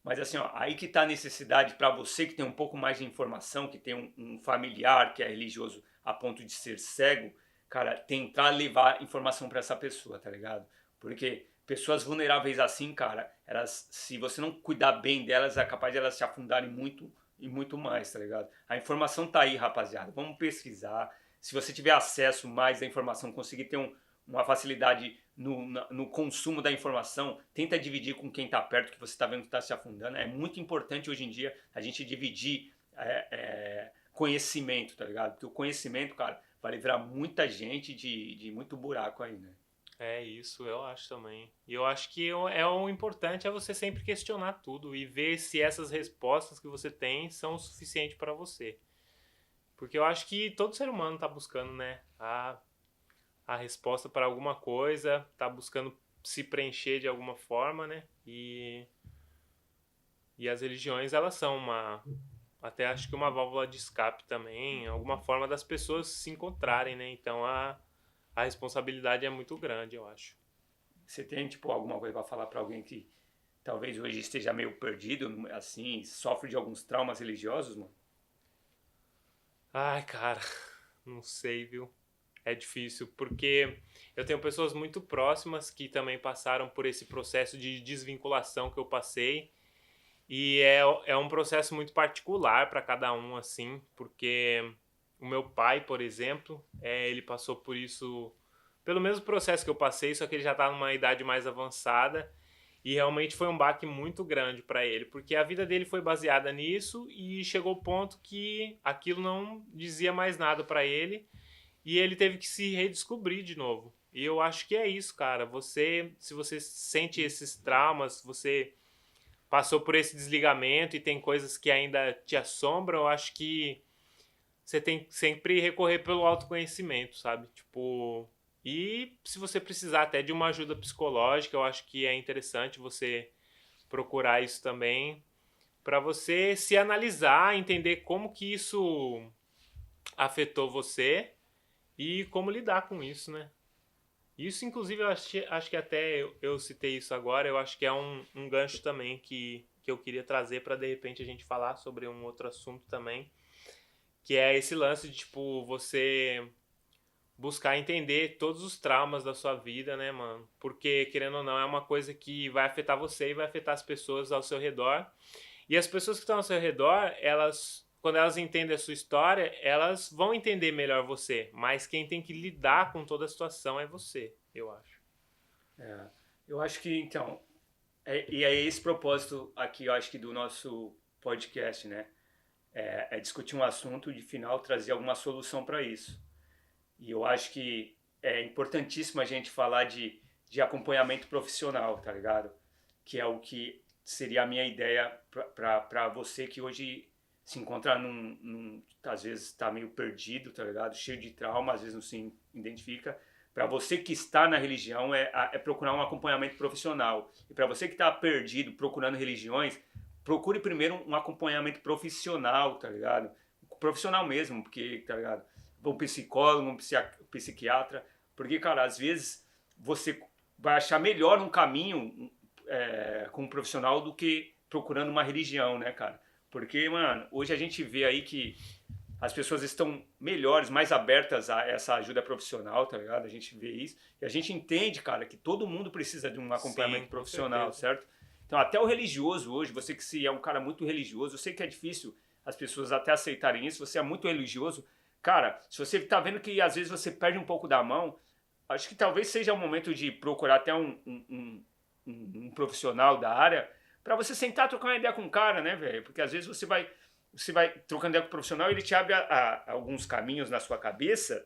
[SPEAKER 1] mas assim, ó, aí que tá a necessidade para você que tem um pouco mais de informação, que tem um familiar que é religioso a ponto de ser cego, cara, tentar levar informação para essa pessoa, tá ligado? Porque pessoas vulneráveis assim, cara, elas, se você não cuidar bem delas, é capaz de elas se afundarem muito e muito mais, tá ligado? A informação tá aí, rapaziada. Vamos pesquisar. Se você tiver acesso mais à informação, conseguir ter uma facilidade no consumo da informação, tenta dividir com quem está perto, que você está vendo que está se afundando. É muito importante hoje em dia a gente dividir conhecimento, tá ligado? Porque o conhecimento, cara, vai livrar muita gente de muito buraco aí, né?
[SPEAKER 2] É isso, eu acho também. E eu acho que o importante é você sempre questionar tudo e ver se essas respostas que você tem são o suficiente para você. Porque eu acho que todo ser humano tá buscando, né, a resposta para alguma coisa, tá buscando se preencher de alguma forma, né? E as religiões, elas são até acho que uma válvula de escape também, alguma forma das pessoas se encontrarem, né? Então a responsabilidade é muito grande, eu acho.
[SPEAKER 1] Você tem, tipo, alguma coisa para falar para alguém que talvez hoje esteja meio perdido, assim, sofre de alguns traumas religiosos, mano?
[SPEAKER 2] Ai, cara, não sei, viu? É difícil, porque eu tenho pessoas muito próximas que também passaram por esse processo de desvinculação que eu passei. E é um processo muito particular para cada um, assim, porque o meu pai, por exemplo, ele passou por isso, pelo mesmo processo que eu passei, só que ele já está numa idade mais avançada. E realmente foi um baque muito grande para ele, porque a vida dele foi baseada nisso e chegou ao ponto que aquilo não dizia mais nada para ele e ele teve que se redescobrir de novo. E eu acho que é isso, cara. Se você sente esses traumas, você passou por esse desligamento e tem coisas que ainda te assombram, eu acho que você tem que sempre recorrer pelo autoconhecimento, sabe? Tipo, e se você precisar até de uma ajuda psicológica, eu acho que é interessante você procurar isso também, para você se analisar, entender como que isso afetou você e como lidar com isso, né? Isso, inclusive, acho que até eu citei isso agora, eu acho que é um gancho também que eu queria trazer para de repente a gente falar sobre um outro assunto também, que é esse lance de, tipo, você buscar entender todos os traumas da sua vida, né, mano? Porque, querendo ou não, é uma coisa que vai afetar você e vai afetar as pessoas ao seu redor. E as pessoas que estão ao seu redor, quando elas entendem a sua história, elas vão entender melhor você. Mas quem tem que lidar com toda a situação é você, eu acho.
[SPEAKER 1] É, eu acho que, então, e é esse propósito aqui, eu acho que do nosso podcast, né? É discutir um assunto e, de final, trazer alguma solução para isso. E eu acho que é importantíssimo a gente falar de acompanhamento profissional, tá ligado? Que é o que seria a minha ideia para você que hoje se encontra às vezes está meio perdido, tá ligado? Cheio de trauma, às vezes não se identifica. Para você que está na religião é procurar um acompanhamento profissional. E para você que está perdido procurando religiões, procure primeiro um acompanhamento profissional, tá ligado? Profissional mesmo, porque, tá ligado? Um psicólogo, um psiquiatra, porque, cara, às vezes você vai achar melhor um caminho com um profissional do que procurando uma religião, né, cara? Porque, mano, hoje a gente vê aí que as pessoas estão melhores, mais abertas a essa ajuda profissional, tá ligado? A gente vê isso e a gente entende, cara, que todo mundo precisa de um acompanhamento
[SPEAKER 2] Sim,
[SPEAKER 1] profissional, certo? Então, até o religioso hoje, você que se é um cara muito religioso, eu sei que é difícil as pessoas até aceitarem isso, você é muito religioso, cara, se você tá vendo que às vezes você perde um pouco da mão, acho que talvez seja o momento de procurar até um profissional da área para você sentar e trocar uma ideia com o cara, né, velho? Porque às vezes você vai trocando ideia com o profissional e ele te abre alguns caminhos na sua cabeça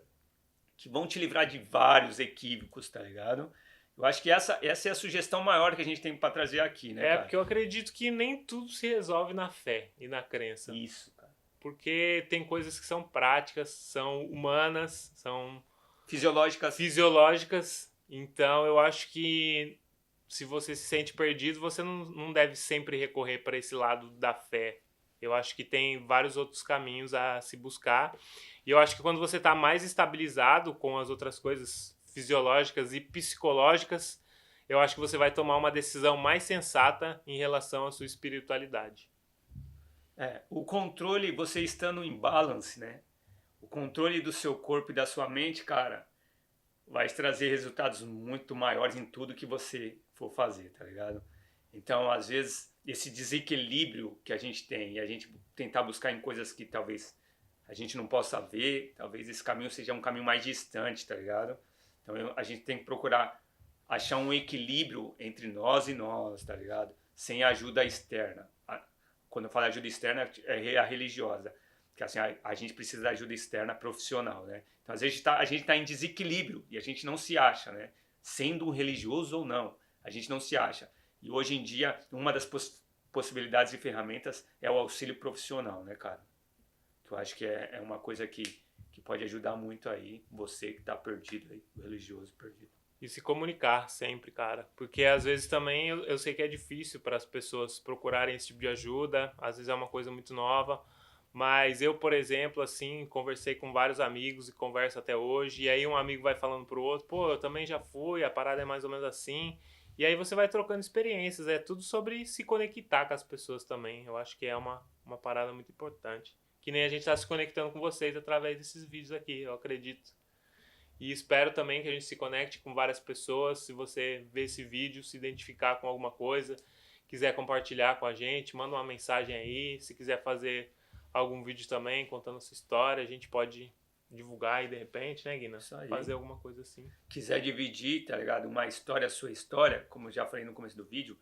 [SPEAKER 1] que vão te livrar de vários equívocos, tá ligado? Eu acho que essa é a sugestão maior que a gente tem para trazer aqui, né, cara?
[SPEAKER 2] Porque eu acredito que nem tudo se resolve na fé e na crença.
[SPEAKER 1] Isso, cara.
[SPEAKER 2] Porque tem coisas que são práticas, são humanas, são
[SPEAKER 1] fisiológicas.
[SPEAKER 2] Então eu acho que se você se sente perdido, você não deve sempre recorrer para esse lado da fé. Eu acho que tem vários outros caminhos a se buscar. E eu acho que quando você está mais estabilizado com as outras coisas fisiológicas e psicológicas, eu acho que você vai tomar uma decisão mais sensata em relação à sua espiritualidade.
[SPEAKER 1] O controle, você estando em balance, né? O controle do seu corpo e da sua mente, cara, vai trazer resultados muito maiores em tudo que você for fazer, tá ligado? Então, às vezes, esse desequilíbrio que a gente tem e a gente tentar buscar em coisas que talvez a gente não possa ver, talvez esse caminho seja um caminho mais distante, tá ligado? Então, a gente tem que procurar achar um equilíbrio entre nós e nós, tá ligado? Sem ajuda externa. Quando eu falo ajuda externa, é a religiosa. Porque assim, a gente precisa de ajuda externa profissional, né? Então, às vezes, a gente tá em desequilíbrio e a gente não se acha, né? Sendo um religioso ou não, a gente não se acha. E hoje em dia, uma das possibilidades e ferramentas é o auxílio profissional, né, cara? Que eu acho que é uma coisa que pode ajudar muito aí, você que tá perdido aí, o religioso perdido.
[SPEAKER 2] E se comunicar sempre, cara. Porque às vezes também eu sei que é difícil para as pessoas procurarem esse tipo de ajuda, às vezes é uma coisa muito nova. Mas eu, por exemplo, assim, conversei com vários amigos e converso até hoje. E aí um amigo vai falando pro outro, pô, eu também já fui, a parada é mais ou menos assim. E aí você vai trocando experiências, é tudo sobre se conectar com as pessoas também. Eu acho que é uma parada muito importante. Que nem a gente tá se conectando com vocês através desses vídeos aqui, eu acredito. E espero também que a gente se conecte com várias pessoas. Se você ver esse vídeo, se identificar com alguma coisa, quiser compartilhar com a gente, manda uma mensagem aí. Se quiser fazer algum vídeo também contando sua história, a gente pode divulgar aí de repente, né, Guina?
[SPEAKER 1] Isso aí.
[SPEAKER 2] Fazer alguma coisa assim.
[SPEAKER 1] Quiser dividir, tá ligado? Uma história, sua história, como eu já falei no começo do vídeo,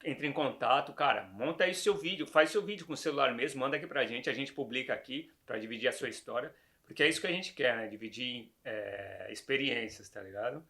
[SPEAKER 1] entre em contato, cara, monta aí seu vídeo, faz seu vídeo com o celular mesmo, manda aqui pra gente, a gente publica aqui pra dividir a sua história, porque é isso que a gente quer, né? Dividir experiências, tá ligado?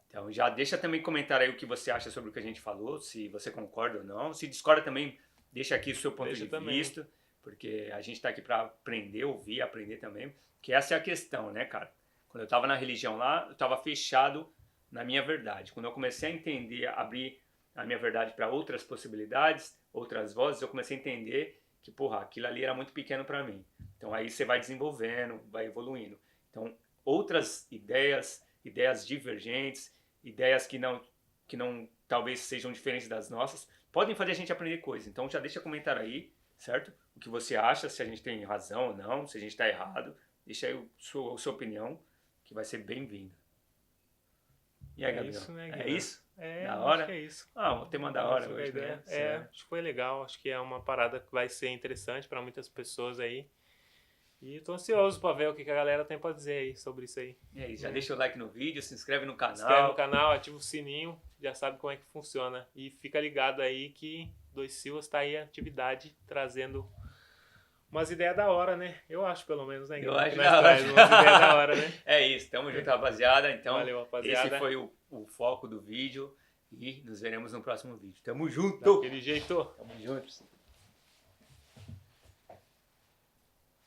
[SPEAKER 1] Então já deixa também comentário aí o que você acha sobre o que a gente falou, se você concorda ou não. Se discorda também, deixa aqui o seu ponto
[SPEAKER 2] Deixa
[SPEAKER 1] de
[SPEAKER 2] também.
[SPEAKER 1] vista, porque a gente tá aqui pra aprender, ouvir, aprender também, que essa é a questão, né, cara? Quando eu tava na religião lá, eu tava fechado na minha verdade. Quando eu comecei a entender, abrir a minha verdade para outras possibilidades, outras vozes, eu comecei a entender que, porra, aquilo ali era muito pequeno para mim. Então aí você vai desenvolvendo, vai evoluindo. Então, outras ideias, ideias divergentes, ideias que não talvez sejam diferentes das nossas, podem fazer a gente aprender coisas. Então já deixa comentário aí, certo? O que você acha, se a gente tem razão ou não, se a gente está errado. Deixa aí a sua opinião, que vai ser bem-vinda. E aí, Gabriel?
[SPEAKER 2] Isso, né,
[SPEAKER 1] É
[SPEAKER 2] Guilherme?
[SPEAKER 1] isso? Da
[SPEAKER 2] Acho
[SPEAKER 1] hora?
[SPEAKER 2] que é isso.
[SPEAKER 1] Um tema da hora hoje, né?
[SPEAKER 2] Acho que foi legal. Acho que é uma parada que vai ser interessante para muitas pessoas aí. E tô ansioso para ver o que a galera tem para dizer aí sobre isso aí.
[SPEAKER 1] E aí, já deixa o like no vídeo, se inscreve no canal.
[SPEAKER 2] Se inscreve no canal, ativa o sininho, já sabe como é que funciona. E fica ligado aí que Dois Silvas tá aí em atividade, trazendo umas ideias da hora, né? Eu acho, pelo menos, né?
[SPEAKER 1] Eu acho
[SPEAKER 2] que
[SPEAKER 1] da hora.
[SPEAKER 2] traz umas ideias da hora, né?
[SPEAKER 1] É isso, tamo junto, rapaziada. Então,
[SPEAKER 2] Valeu, rapaziada.
[SPEAKER 1] esse foi o foco do vídeo e nos veremos no próximo vídeo. Tamo junto!
[SPEAKER 2] Daquele jeito.
[SPEAKER 1] Tamo junto.